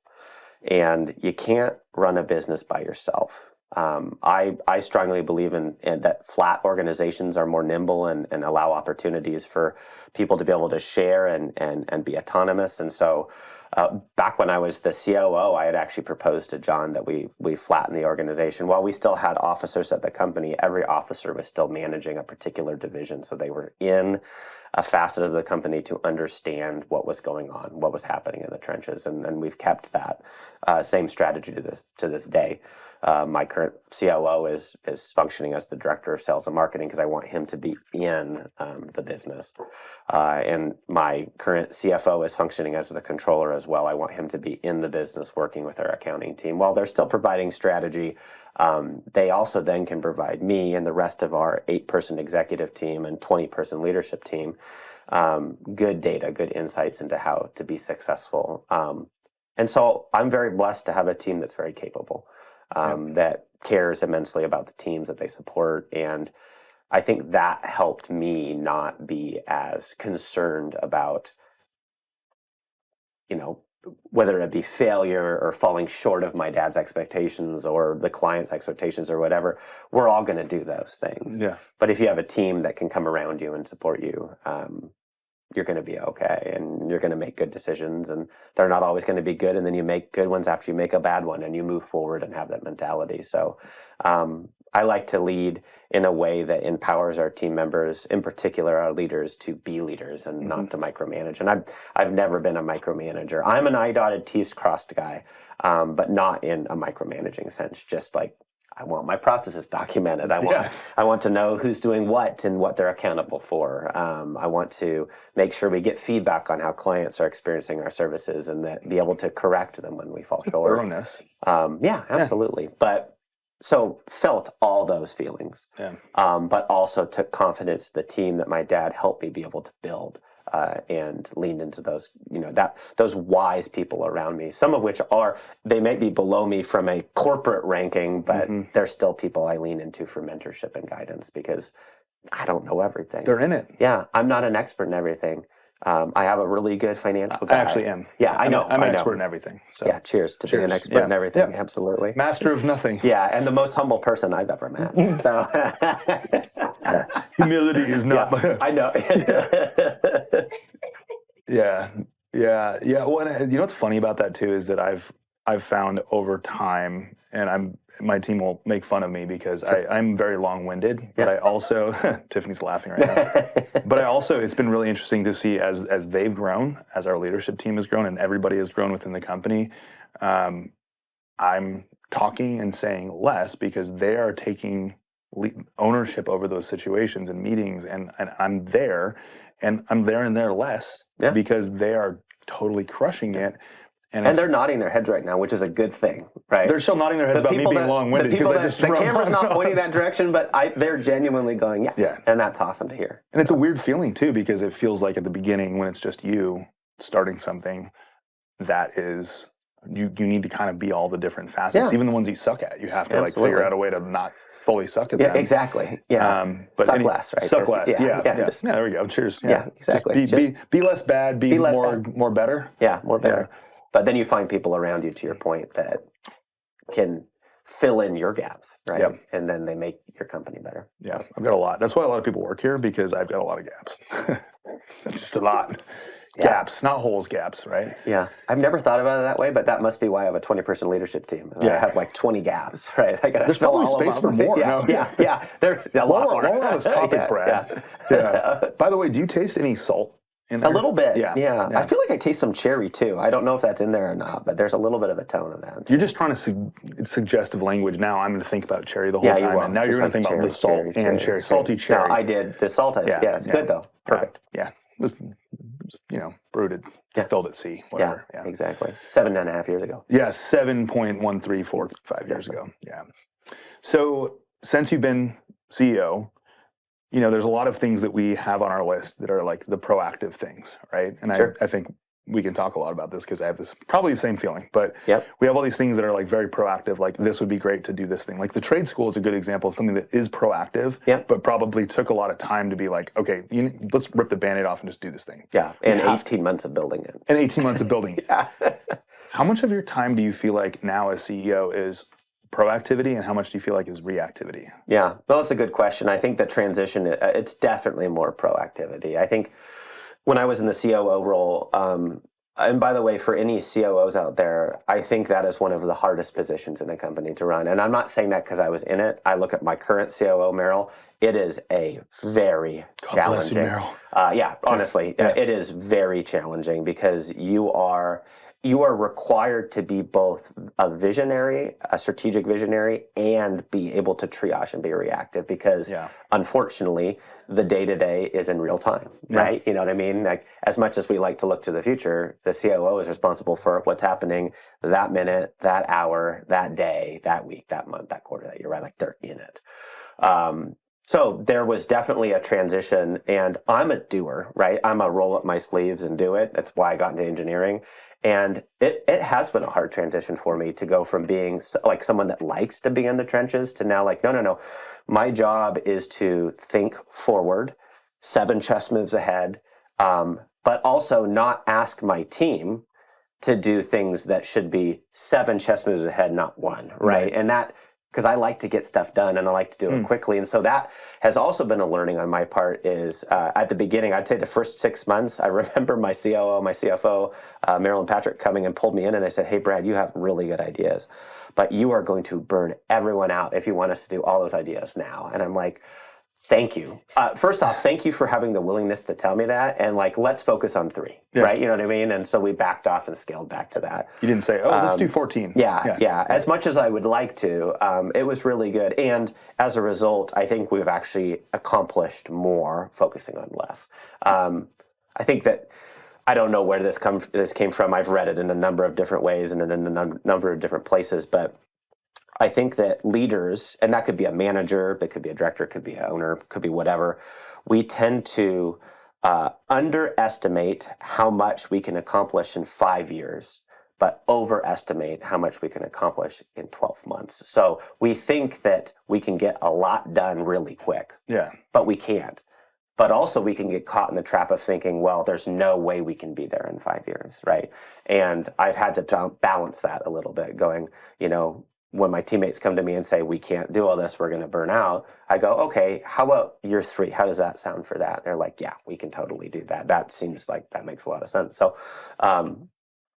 S1: And you can't run a business by yourself. I strongly believe in that flat organizations are more nimble and allow opportunities for people to be able to share and be autonomous. And so back when I was the COO, I had actually proposed to John that we flatten the organization. While we still had officers at the company, every officer was still managing a particular division. So they were in a facet of the company to understand what was going on, what was happening in the trenches. And we've kept that same strategy to this day. My current COO is functioning as the director of sales and marketing because I want him to be in the business. And my current CFO is functioning as the controller as well. I want him to be in the business working with our accounting team. While they're still providing strategy, they also then can provide me and the rest of our 8-person executive team and 20-person leadership team good data, good insights into how to be successful. And so I'm very blessed to have a team that's very capable. That cares immensely about the teams that they support. And I think that helped me not be as concerned about, whether it be failure or falling short of my dad's expectations or the client's expectations or whatever. We're all going to do those things. Yeah. But if you have a team that can come around you and support you, you're going to be okay, and you're going to make good decisions, and they're not always going to be good, and then you make good ones after you make a bad one, and you move forward and have that mentality. So I like to lead in a way that empowers our team members, in particular our leaders, to be leaders and not to micromanage. And I've never been a micromanager. I'm an I dotted T's crossed guy, but not in a micromanaging sense. Just like, I want my processes documented. I want to know who's doing what and what they're accountable for. I want to make sure we get feedback on how clients are experiencing our services, and that be able to correct them when we fall short.
S2: Thoroughness.
S1: Yeah, absolutely. But so felt all those feelings, but also took confidence in the team that my dad helped me be able to build. And leaned into those, those wise people around me, some of which they may be below me from a corporate ranking, but they're still people I lean into for mentorship and guidance, because I don't know everything.
S2: They're in it.
S1: Yeah, I'm not an expert in everything. I have a really good financial guy.
S2: I actually am.
S1: Yeah, I know.
S2: I'm an expert in everything. So.
S1: Yeah, cheers to being an expert in everything. Yeah. Absolutely.
S2: Master of nothing.
S1: Yeah, and the most humble person I've ever met. So
S2: humility is not.
S1: Yeah, I know.
S2: Yeah. Well, you know what's funny about that too is that I've found over time, and my team will make fun of me because I'm very long-winded, but I also Tiffany's laughing right now. But it's been really interesting to see as they've grown, as our leadership team has grown, and everybody has grown within the company. I'm talking and saying less because they are taking ownership over those situations and meetings, and I'm there, and they're less because they are totally crushing it. And
S1: they're nodding their heads right now, which is a good thing, right?
S2: They're still nodding their heads about me being long-winded.
S1: The camera's not pointing that direction, but they're genuinely going, yeah. And that's awesome to hear.
S2: And it's a weird feeling, too, because it feels like at the beginning when it's just you starting something, that is, you need to kind of be all the different facets, even the ones you suck at. You have to figure out a way to not fully suck at them.
S1: Yeah, exactly. Yeah.
S2: But
S1: suck less, right?
S2: Suck less, yeah, there we go. Cheers.
S1: Yeah, exactly.
S2: Be less bad, be more better.
S1: Yeah, more better. Yeah. But then you find people around you, to your point, that can fill in your gaps, right? Yep. And then they make your company better.
S2: Yeah, I've got a lot. That's why a lot of people work here, because I've got a lot of gaps. That's just a lot. Gaps, not holes, gaps, right?
S1: Yeah. I've never thought about it that way, but that must be why I have a 20-person leadership team. I have like 20 gaps, right?
S2: There's probably space for more.
S1: Yeah. There's a lot more.
S2: More on this topic, Brad. Yeah. By the way, do you taste any salt?
S1: A little bit, yeah. I feel like I taste some cherry too. I don't know if that's in there or not, but there's a little bit of a tone of that.
S2: You're just trying to suggestive language. Now I'm going to think about cherry the whole time, and now you're going to think about the salt and cherry. Salty cherry.
S1: No, I did. The salt, it's good though. Perfect.
S2: Yeah. It was, brewed, distilled at sea, whatever.
S1: Yeah, exactly. 7.5 years ago.
S2: Yeah, 7.1345 years ago. Yeah. So since you've been CEO, there's a lot of things that we have on our list that are like the proactive things, right? And I think we can talk a lot about this because I have probably the same feeling, but we have all these things that are like very proactive, like this would be great to do this thing. Like the trade school is a good example of something that is proactive, but probably took a lot of time to be like, okay, let's rip the Band-Aid off and just do this thing.
S1: Yeah, and 18 months of building it.
S2: And 18 months of building it. How much of your time do you feel like now as CEO is proactivity, and how much do you feel like is reactivity?
S1: Yeah, well, it's a good question. I think the transition, it's definitely more proactivity. I think when I was in the COO role, and by the way, for any COOs out there, I think that is one of the hardest positions in a company to run. And I'm not saying that because I was in it. I look at my current COO, Merrill. It is a very challenging.
S2: Bless you, Merrill.
S1: Honestly, it is very challenging because you are required to be both a visionary, a strategic visionary, and be able to triage and be reactive because unfortunately the day-to-day is in real time, right? You know what I mean? Like, as much as we like to look to the future, the COO is responsible for what's happening that minute, that hour, that day, that week, that month, that quarter, that year, right? Like, they're in it. So there was definitely a transition, and I'm a doer, right? I'm a roll up my sleeves and do it. That's why I got into engineering. And it has been a hard transition for me to go from being like someone that likes to be in the trenches to now like, no. My job is to think forward, 7 chess moves ahead, but also not ask my team to do things that should be 7 chess moves ahead, not 1, right? And that because I like to get stuff done and I like to do it quickly. And so that has also been a learning on my part is at the beginning, I'd say the first 6 months, I remember my COO, my CFO, Marilyn Patrick coming and pulled me in and I said, hey, Brad, you have really good ideas, but you are going to burn everyone out if you want us to do all those ideas now. And I'm like, thank you. First off, thank you for having the willingness to tell me that. And like, let's focus on 3, right? You know what I mean? And so we backed off and scaled back to that.
S2: You didn't say, oh, let's do 14.
S1: Yeah. As much as I would like to, it was really good. And as a result, I think we've actually accomplished more focusing on less. I think that, I don't know where this came from. I've read it in a number of different ways and in a number of different places, but I think that leaders, and that could be a manager, that could be a director, could be an owner, could be whatever, we tend to underestimate how much we can accomplish in 5 years, but overestimate how much we can accomplish in 12 months. So we think that we can get a lot done really quick, but we can't. But also we can get caught in the trap of thinking, well, there's no way we can be there in 5 years, right? And I've had to balance that a little bit, going, when my teammates come to me and say, we can't do all this, we're going to burn out, I go, okay, how about year 3? How does that sound for that? And they're like, yeah, we can totally do that. That seems like that makes a lot of sense. So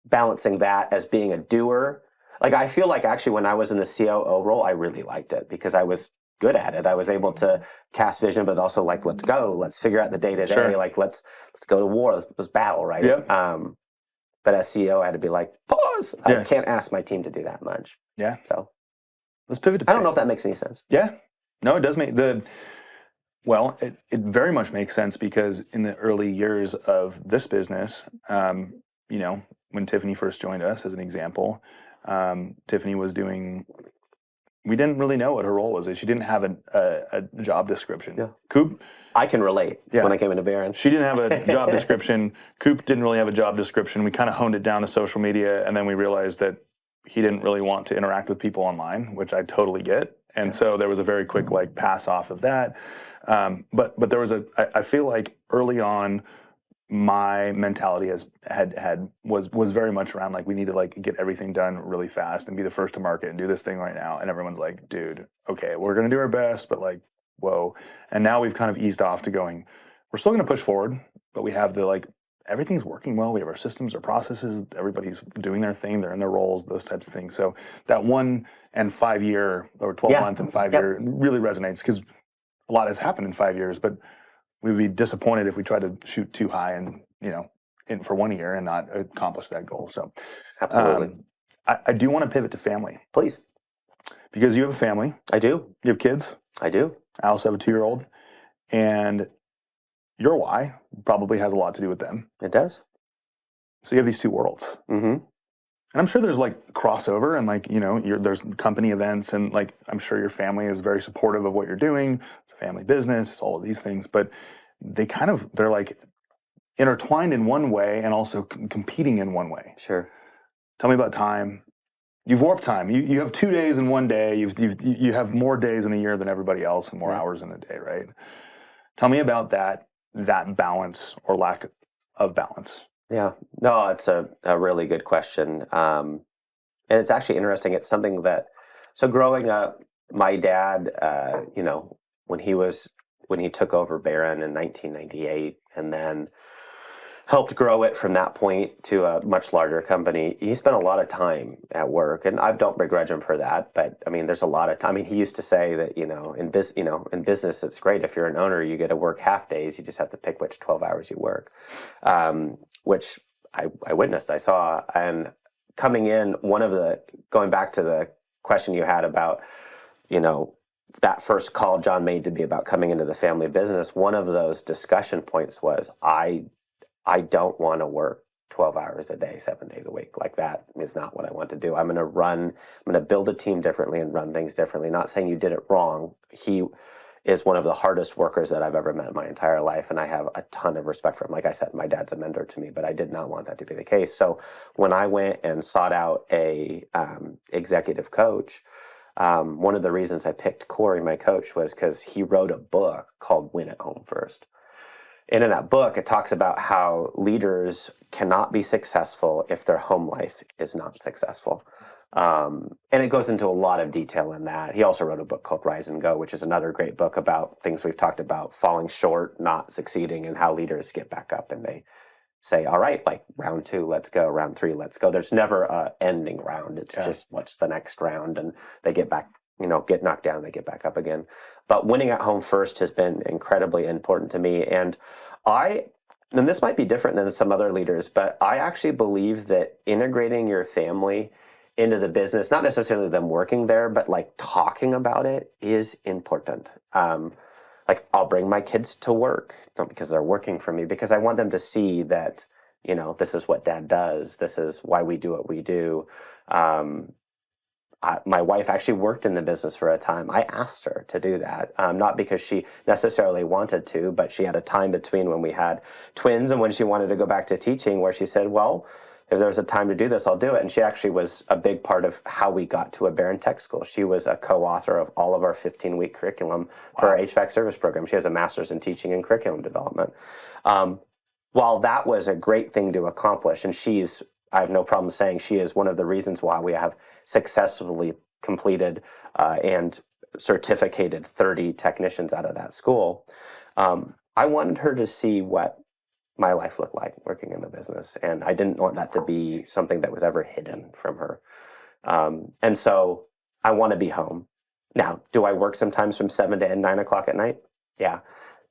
S1: balancing that as being a doer, like I feel like actually when I was in the COO role, I really liked it because I was good at it. I was able to cast vision, but also like, let's go, let's figure out the day to day, like let's go to war, let's battle, right?
S2: Yep.
S1: But as CEO, I had to be like, pause. I can't ask my team to do that much.
S2: Yeah.
S1: So
S2: let's pivot to
S1: I don't know if that makes any sense.
S2: Yeah. No, it does make it very much makes sense because in the early years of this business, when Tiffany first joined us, as an example, Tiffany was we didn't really know what her role was. She didn't have a job description.
S1: Yeah.
S2: Coop,
S1: I can relate when I came into Barron.
S2: She didn't have a job description. Coop didn't really have a job description. We kind of honed it down to social media, and then we realized that he didn't really want to interact with people online, which I totally get. And so there was a very quick pass off of that. But there was I feel like early on, my mentality was very much around we need to get everything done really fast and be the first to market and do this thing right now. And everyone's like, dude, okay, we're going to do our best, but whoa. And now we've kind of eased off to going, we're still going to push forward, but we have everything's working well. We have our systems, our processes, everybody's doing their thing. They're in their roles, those types of things. So that 1 and 5 year or 12 month and 5 year really resonates because a lot has happened in 5 years, but we'd be disappointed if we tried to shoot too high and, for 1 year and not accomplish that goal. So
S1: absolutely.
S2: I do want to pivot to family.
S1: Please.
S2: Because you have a family.
S1: I do.
S2: You have kids.
S1: I do.
S2: I also have a 2-year-old. And your why probably has a lot to do with them.
S1: It does.
S2: So you have these 2 worlds.
S1: Mm-hmm.
S2: And I'm sure there's crossover and there's company events and I'm sure your family is very supportive of what you're doing. It's a family business, it's all of these things, but they're intertwined in one way and also competing in one way.
S1: Sure.
S2: Tell me about time. You've warped time. You have 2 days in one day. You have more days in a year than everybody else and more hours in a day, right? Tell me about that balance or lack of balance.
S1: Yeah, no, it's a really good question. And it's actually interesting. It's something so growing up, my dad, when he took over Barron in 1998 and then helped grow it from that point to a much larger company, he spent a lot of time at work, and I don't begrudge him for that. But I mean, there's a lot of time. I mean, he used to say that in business, it's great if you're an owner, you get to work half days. You just have to pick which 12 hours you work, which I witnessed, I saw, and coming in, going back to the question you had about, that first call John made to me about coming into the family business. One of those discussion points was I don't want to work 12 hours a day, 7 days a week. That is not what I want to do. I'm going to build a team differently and run things differently. Not saying you did it wrong. He is one of the hardest workers that I've ever met in my entire life, and I have a ton of respect for him. Like I said, my dad's a mentor to me, but I did not want that to be the case. So when I went and sought out a executive coach, one of the reasons I picked Corey, my coach, was because he wrote a book called Win at Home First. And in that book, it talks about how leaders cannot be successful if their home life is not successful. And it goes into a lot of detail in that. He also wrote a book called Rise and Go, which is another great book about things we've talked about, falling short, not succeeding, and how leaders get back up and they say, all right, like round 2, let's go. Round 3, let's go. There's never a ending round. It's just what's the next round, and they get back, get knocked down, they get back up again. But winning at home first has been incredibly important to me. And this might be different than some other leaders, but I actually believe that integrating your family into the business, not necessarily them working there, but like talking about it is important. Like I'll bring my kids to work, not because they're working for me, because I want them to see that, this is what dad does. This is why we do what we do. My wife actually worked in the business for a time. I asked her to do that, not because she necessarily wanted to, but she had a time between when we had twins and when she wanted to go back to teaching where she said, well, if there's a time to do this, I'll do it. And she actually was a big part of how we got to a Barron Tech School. She was a co-author of all of our 15-week curriculum for our HVAC service program. She has a master's in teaching and curriculum development. While that was a great thing to accomplish, and I have no problem saying she is one of the reasons why we have successfully completed and certificated 30 technicians out of that school. I wanted her to see what my life looked like working in the business. And I didn't want that to be something that was ever hidden from her. And so I want to be home. Now, do I work sometimes from 7 to 9 o'clock at night? Yeah.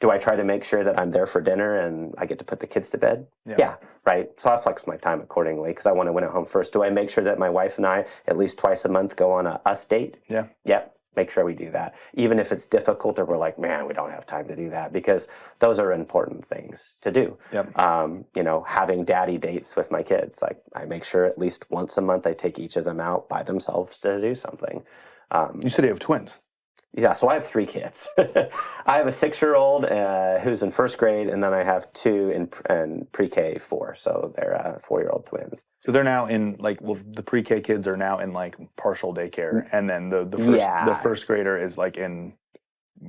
S1: Do I try to make sure that I'm there for dinner and I get to put the kids to bed? Yeah, right. So I flex my time accordingly because I want to win at home first. Do I make sure that my wife and I at least twice a month go on a us date? Yeah. Yep. Make sure we do that. Even if it's difficult or we're like, man, we don't have time to do that, because those are important things to do. Yep. Having daddy dates with my kids. Like I make sure at least once a month I take each of them out by themselves to do something.
S2: You said you have twins.
S1: Yeah, so I have 3 kids. I have a 6-year-old who's in 1st grade, and then I have 2 in pre-K 4. So they're 4-year-old twins.
S2: So they're now in the pre-K kids are now in like partial daycare, and then the first grader is like in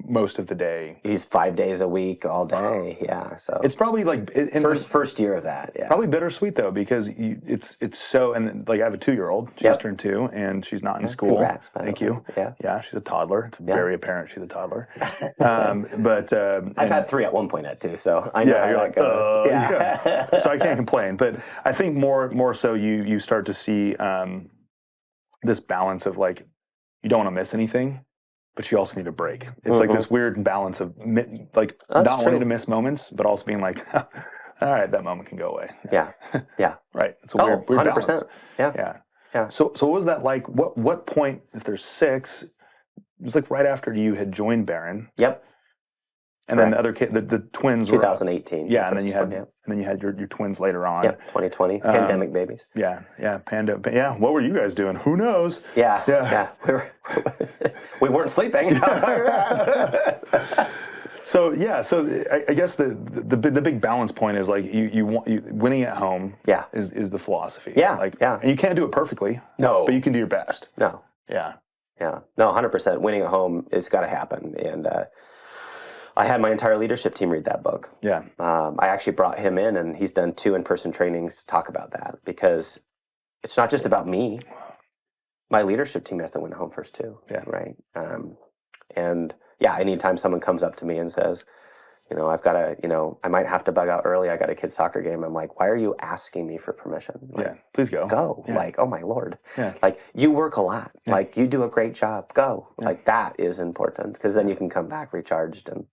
S2: most of the day.
S1: He's 5 days a week, all day. Yeah, so
S2: it's probably like
S1: first year of that. Yeah,
S2: probably bittersweet though, because it's so, and like I have a 2-year-old. She's turned 2, and she's not in school.
S1: Congrats,
S2: thank you. Yeah, she's a toddler. It's very apparent she's a toddler. But
S1: I've had 3 at one point at 2, so I know how that goes.
S2: So I can't complain. But I think more so you start to see this balance of like you don't want to miss anything, but you also need a break. It's like this weird balance of like not wanting to miss moments, but also being like, all right, that moment can go away.
S1: Yeah.
S2: Right. It's a weird
S1: 100%.
S2: balance. Yeah. So what was that like? What point, if there's 6, it was like right after you had joined Barron.
S1: Yep.
S2: And then the other kid, the twins
S1: 2018.
S2: Yeah, and then you had your twins later on.
S1: Yep, 2020. Pandemic babies.
S2: Yeah. Yeah, what were you guys doing? Who knows?
S1: Yeah. We weren't sleeping. I'll tell you that.
S2: So I guess the big balance point is like you winning at home. Is the philosophy. And you can't do it perfectly.
S1: No.
S2: But you can do your best.
S1: No.
S2: Yeah.
S1: No, 100%. Winning at home, it's got to happen. And I had my entire leadership team read that book.
S2: Yeah.
S1: I actually brought him in, and he's done 2 in-person trainings to talk about that, because it's not just about me. My leadership team has to win at home first too.
S2: Yeah.
S1: Right. Anytime someone comes up to me and says, I've got to, I might have to bug out early. I got a kid's soccer game. I'm like, why are you asking me for permission? Like,
S2: please go.
S1: Go.
S2: Yeah.
S1: Like, oh my Lord.
S2: Yeah.
S1: Like, you work a lot.
S2: Yeah.
S1: Like, you do a great job. Go. Yeah. Like, that is important, because then you can come back recharged, and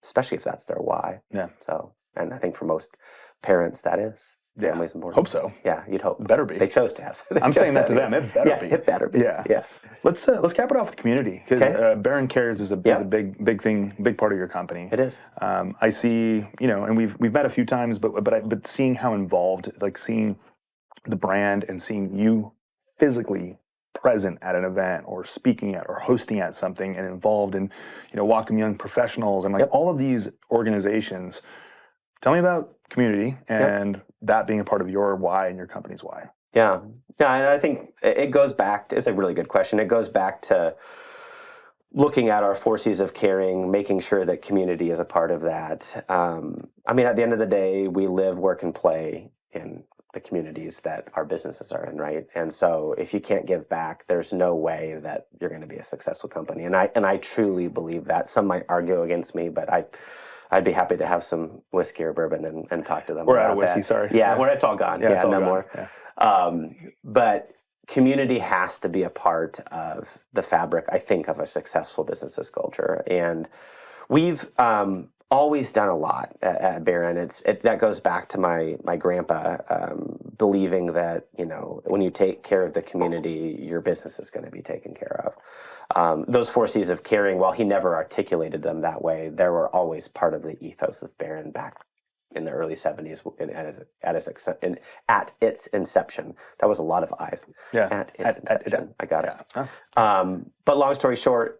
S1: especially if that's their why.
S2: Yeah.
S1: So, and I think for most parents, that is. Family's important.
S2: Hope so.
S1: Yeah, you'd hope.
S2: Better be.
S1: They chose to have. So
S2: I'm saying that to them. It better be.
S1: It better be.
S2: Yeah. Let's cap it off with community, because Barron Cares is a big thing, big part of your company.
S1: It is.
S2: I see, and we've met a few times, but seeing how involved, like seeing the brand and seeing you physically present at an event or speaking at or hosting at something and involved in, Whatcom Young Professionals and all of these organizations. Tell me about community and that being a part of your why and your company's why.
S1: Yeah, and I think it goes back to, it's a really good question. It goes back to looking at our 4 C's of caring, making sure that community is a part of that. At the end of the day, we live, work, and play in the communities that our businesses are in, right? And so if you can't give back, there's no way that you're going to be a successful company. And I truly believe that. Some might argue against me, but I'd be happy to have some whiskey or bourbon and talk to them
S2: We're
S1: about
S2: out of whiskey,
S1: that.
S2: sorry.
S1: Yeah, where it's all gone.
S2: Yeah, it's all
S1: no
S2: gone.
S1: more.
S2: Yeah.
S1: But community has to be a part of the fabric, I think, of a successful business culture. And we've always done a lot at Barron. That goes back to my grandpa believing that, you know, when you take care of the community, your business is going to be taken care of. Those 4 C's of caring, while he never articulated them that way, they were always part of the ethos of Barron back in the early 70s at its inception. That was a lot of I's.
S2: Yeah.
S1: At its inception. I got it.
S2: Huh.
S1: But long story short,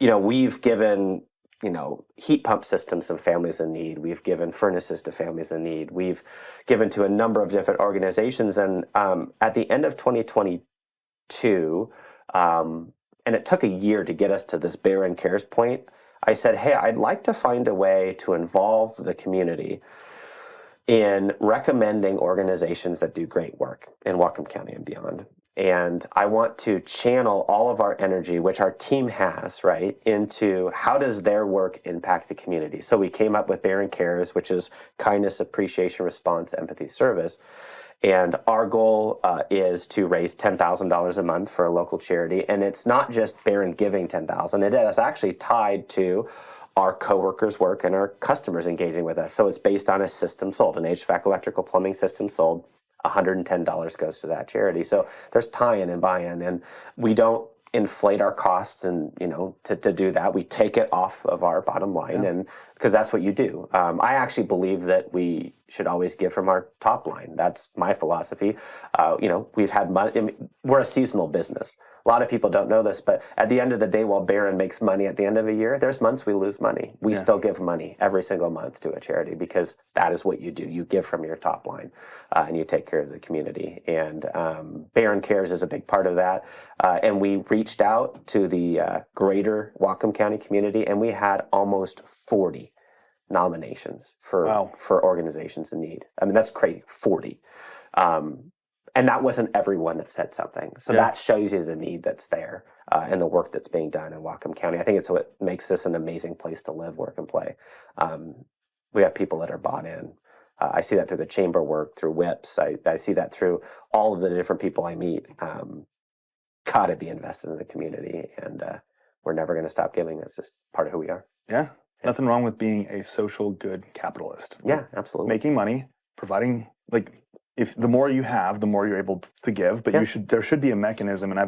S1: you know, we've given, you know, heat pump systems to families in need. We've given furnaces to families in need. We've given to a number of different organizations. And at the end of 2022, and it took a year to get us to this Barron Cares point, I said, hey, I'd like to find a way to involve the community in recommending organizations that do great work in Whatcom County and beyond. And I want to channel all of our energy, which our team has, right, into how does their work impact the community. So we came up with Barron Cares, which is kindness, appreciation, response, empathy, service. And our goal is to raise $10,000 a month for a local charity. And it's not just Barron giving $10,000. It is actually tied to our coworkers' work and our customers engaging with us. So it's based on a system sold, an HVAC electrical plumbing system sold. $110 goes to that charity. So there's tie-in and buy-in, and we don't inflate our costs, and you know, to do that, we take it off of our bottom line, and because that's what you do. I actually believe that we should always give from our top line. That's my philosophy. You know, we've had money. I mean, we're a seasonal business. A lot of people don't know this, but at the end of the day, while Barron makes money at the end of a year, there's months we lose money. We still give money every single month to a charity because that is what you do. You give from your top line, and you take care of the community. And Barron Cares is a big part of that. And we reached out to the greater Whatcom County community, and we had almost 40 nominations for organizations in need. I mean, that's crazy, 40. And that wasn't everyone that said something. So that shows you the need that's there and the work that's being done in Whatcom County. I think it's what makes this an amazing place to live, work, and play. We have people that are bought in. I see that through the chamber work, through WIPs. I see that through all of the different people I meet. Got to be invested in the community, and we're never going to stop giving. That's just part of who we are.
S2: Yeah. Nothing wrong with being a social good capitalist.
S1: Yeah, absolutely.
S2: Making money, providing, like, if the more you have, the more you're able to give, but there should be a mechanism. And I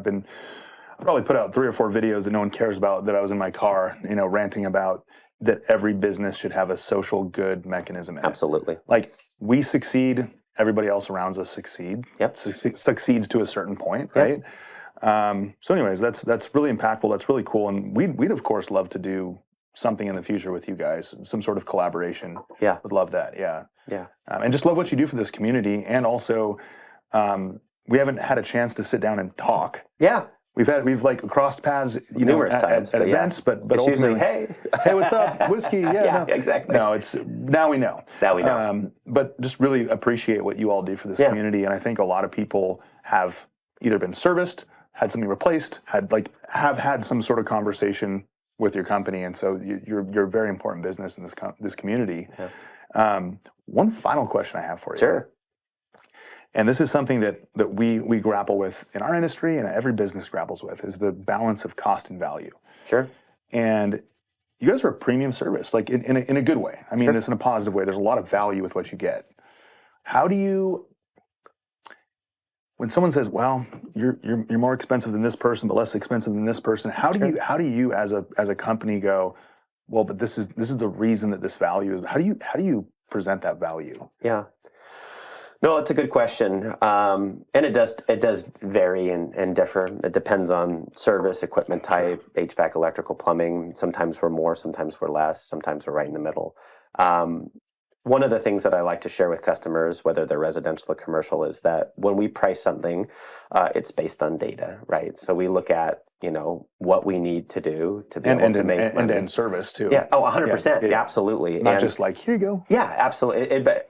S2: probably put out 3 or 4 videos that no one cares about that I was in my car, you know, ranting about that every business should have a social good mechanism in it.
S1: Absolutely.
S2: Like, we succeed, everybody else around us succeeds to a certain point, right? So anyways, that's really impactful. That's really cool. And we'd of course love to do something in the future with you guys, some sort of collaboration. Yeah. Would love that. Yeah. Yeah. And just love what you do for this community. And also, we haven't had a chance to sit down and talk. Yeah. We've like crossed paths, you know, numerous times at events, but it's ultimately, usually, hey, what's up? Whiskey. Yeah, exactly. No, it's now we know. Now we know. But just really appreciate what you all do for this community. And I think a lot of people have either been serviced, had something replaced, have had some sort of conversation with your company, and so you're a very important business in this community. Yeah. One final question I have for you. Sure. And this is something that we grapple with in our industry, and every business grapples with, is the balance of cost and value. Sure. And you guys are a premium service, like in a good way. I mean this in a positive way. There's a lot of value with what you get. How do you, when someone says, "Well, you're more expensive than this person, but less expensive than this person," how do you as a company go, "Well, but this is the reason that this value is"? How do you present that value? Yeah. No, it's a good question, and it does vary and differ. It depends on service, equipment type, HVAC, electrical, plumbing. Sometimes we're more, sometimes we're less, sometimes we're right in the middle.
S1: one of the things that I like to share with customers, whether they're residential or commercial, is that when we price something, it's based on data, right? So we look at, what we need to do to be able to make
S2: end service too.
S1: Yeah. Oh, 100%. Yeah, absolutely.
S2: Not just like, here you go.
S1: Yeah, absolutely. But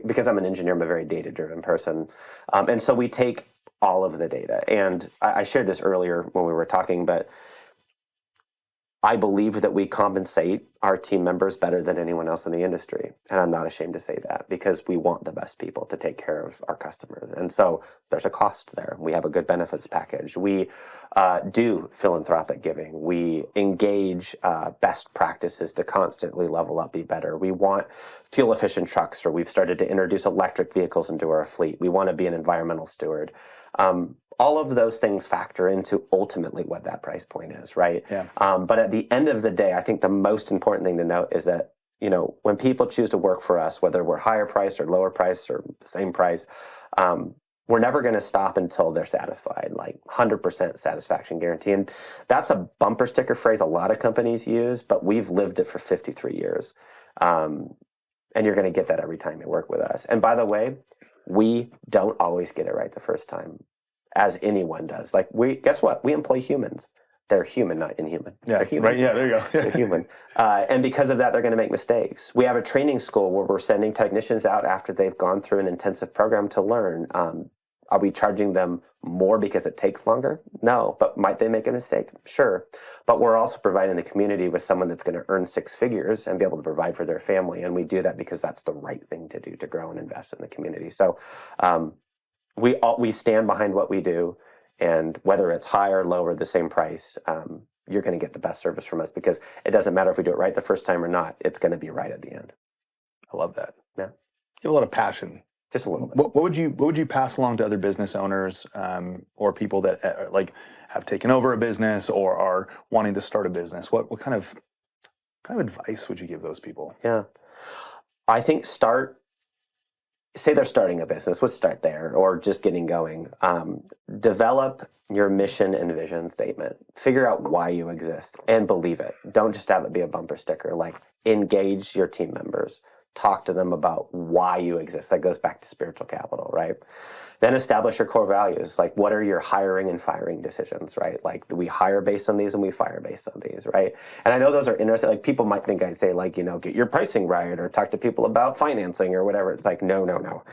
S1: because I'm an engineer, I'm a very data-driven person. And so we take all of the data. And I shared this earlier when we were talking, but I believe that we compensate our team members better than anyone else in the industry. And I'm not ashamed to say that, because we want the best people to take care of our customers. And so there's a cost there. We have a good benefits package. We do philanthropic giving. We engage best practices to constantly level up, be better. We want fuel efficient trucks, or we've started to introduce electric vehicles into our fleet. We want to be an environmental steward. All of those things factor into ultimately what that price point is, right?
S2: Yeah.
S1: But at the end of the day, I think the most important thing to note is that, when people choose to work for us, whether we're higher price or lower price or the same price, we're never going to stop until they're satisfied, like 100% satisfaction guarantee. And that's a bumper sticker phrase a lot of companies use, but we've lived it for 53 years. And you're going to get that every time you work with us. And by the way, we don't always get it right the first time, as anyone does. Like, guess what? We employ humans. They're human, not inhuman.
S2: Yeah,
S1: they're human.
S2: Right. Yeah, there you go.
S1: They're human. And because of that, they're going to make mistakes. We have a training school where we're sending technicians out after they've gone through an intensive program to learn. Are we charging them more because it takes longer? No. But might they make a mistake? Sure. But we're also providing the community with someone that's going to earn 6 figures and be able to provide for their family. And we do that because that's the right thing to do, to grow and invest in the community. So we stand behind what we do, and whether it's higher, lower, the same price, you're going to get the best service from us, because it doesn't matter if we do it right the first time or not. It's going to be right at the end.
S2: I love that.
S1: Yeah,
S2: you have a lot of passion.
S1: Just a little bit.
S2: What would you pass along to other business owners, or people that have taken over a business or are wanting to start a business? What kind of advice would you give those people?
S1: Yeah, I think say they're starting a business, let's start there, or just getting going. Develop your mission and vision statement. Figure out why you exist and believe it. Don't just have it be a bumper sticker. Like, engage your team members. Talk to them about why you exist. That goes back to spiritual capital, right? Then establish your core values. Like, what are your hiring and firing decisions, right? Like, we hire based on these and we fire based on these, right? And I know those are interesting. Like, people might think I'd say, like, get your pricing right, or talk to people about financing or whatever. It's like, no.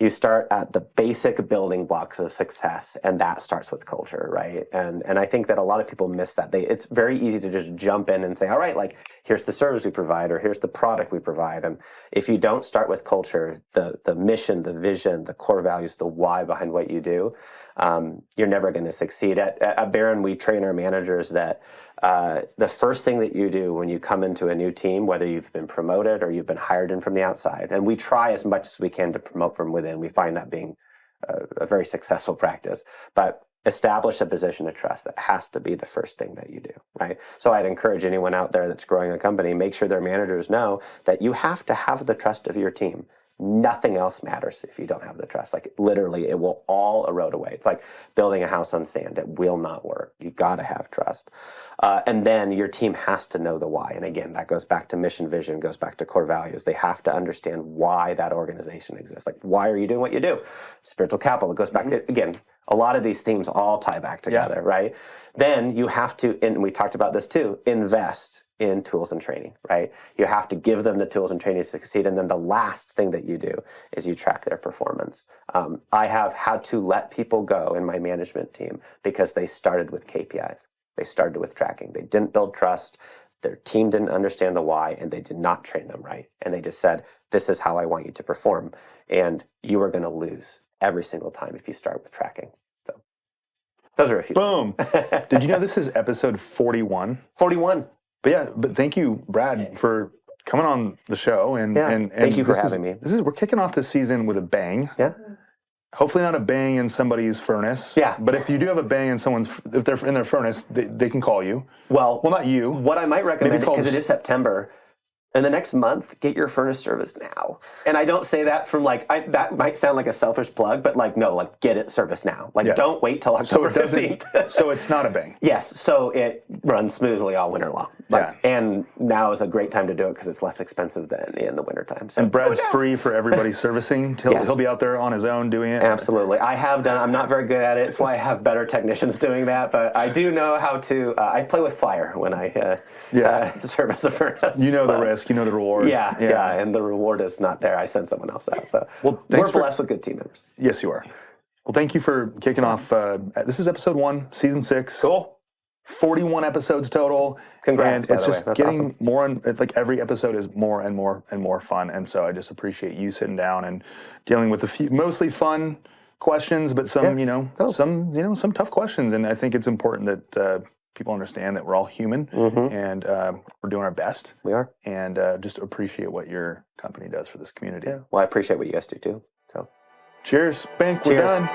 S1: You start at the basic building blocks of success, and that starts with culture, right? And I think that a lot of people miss that. It's very easy to just jump in and say, all right, like, here's the service we provide, or here's the product we provide. And if you don't start with culture, the mission, the vision, the core values, the why behind what you do, you're never going to succeed. At Barron, we train our managers that the first thing that you do when you come into a new team, whether you've been promoted or you've been hired in from the outside, and we try as much as we can to promote from within. We find that being a very successful practice. But establish a position of trust. That has to be the first thing that you do, right? So I'd encourage anyone out there that's growing a company, make sure their managers know that you have to have the trust of your team. Nothing else matters if you don't have the trust. Like, literally, it will all erode away. It's like building a house on sand. It will not work. You got to have trust. And then your team has to know the why. And again, that goes back to mission, vision, goes back to core values. They have to understand why that organization exists. Like, why are you doing what you do? Spiritual capital. It goes back to, again, a lot of these themes all tie back together, right? Then you have to, and we talked about this too, invest in tools and training, right? You have to give them the tools and training to succeed. And then the last thing that you do is you track their performance. I have had to let people go in my management team because they started with KPIs. They started with tracking. They didn't build trust. Their team didn't understand the why, and they did not train them right. And they just said, this is how I want you to perform. And you are going to lose every single time if you start with tracking. So those are a few.
S2: Boom. Did you know this is episode 41?
S1: 41.
S2: But thank you, Brad, for coming on the show. And
S1: thank you for having me.
S2: We're kicking off this season with a bang.
S1: Yeah.
S2: Hopefully not a bang in somebody's furnace.
S1: Yeah.
S2: But if you do have a bang in if they're in their furnace, they can call you.
S1: Well,
S2: not you.
S1: What I might recommend, because it is September, in the next month, get your furnace serviced now. And I don't say that from like, that might sound like a selfish plug, but like, no, like get it serviced now. Like don't wait till October 15th.
S2: So it's not a bang.
S1: Yes. So it runs smoothly all winter long. And now is a great time to do it because it's less expensive than in the wintertime. So,
S2: and Brad's free for everybody servicing. He'll be out there on his own doing it.
S1: Absolutely. I'm not very good at it. It's why I have better technicians doing that. But I do know how to, I play with fire when I service a furnace.
S2: You know the risk. You know the reward.
S1: Yeah, and the reward is not there. I send someone else out. So we're blessed with good team members.
S2: Yes, you are. Well, thank you for kicking off. This is episode 1, season 6.
S1: Cool.
S2: 41 episodes total.
S1: Congrats,
S2: and it's
S1: by the
S2: just
S1: way. That's
S2: getting
S1: awesome.
S2: more, like every episode is more and more and more fun. And so I just appreciate you sitting down and dealing with a few mostly fun questions, but some, some tough questions. And I think it's important that people understand that we're all human and we're doing our best.
S1: We are.
S2: And just appreciate what your company does for this community.
S1: Yeah. Well, I appreciate what you guys do too. So
S2: cheers. Bank, we're done.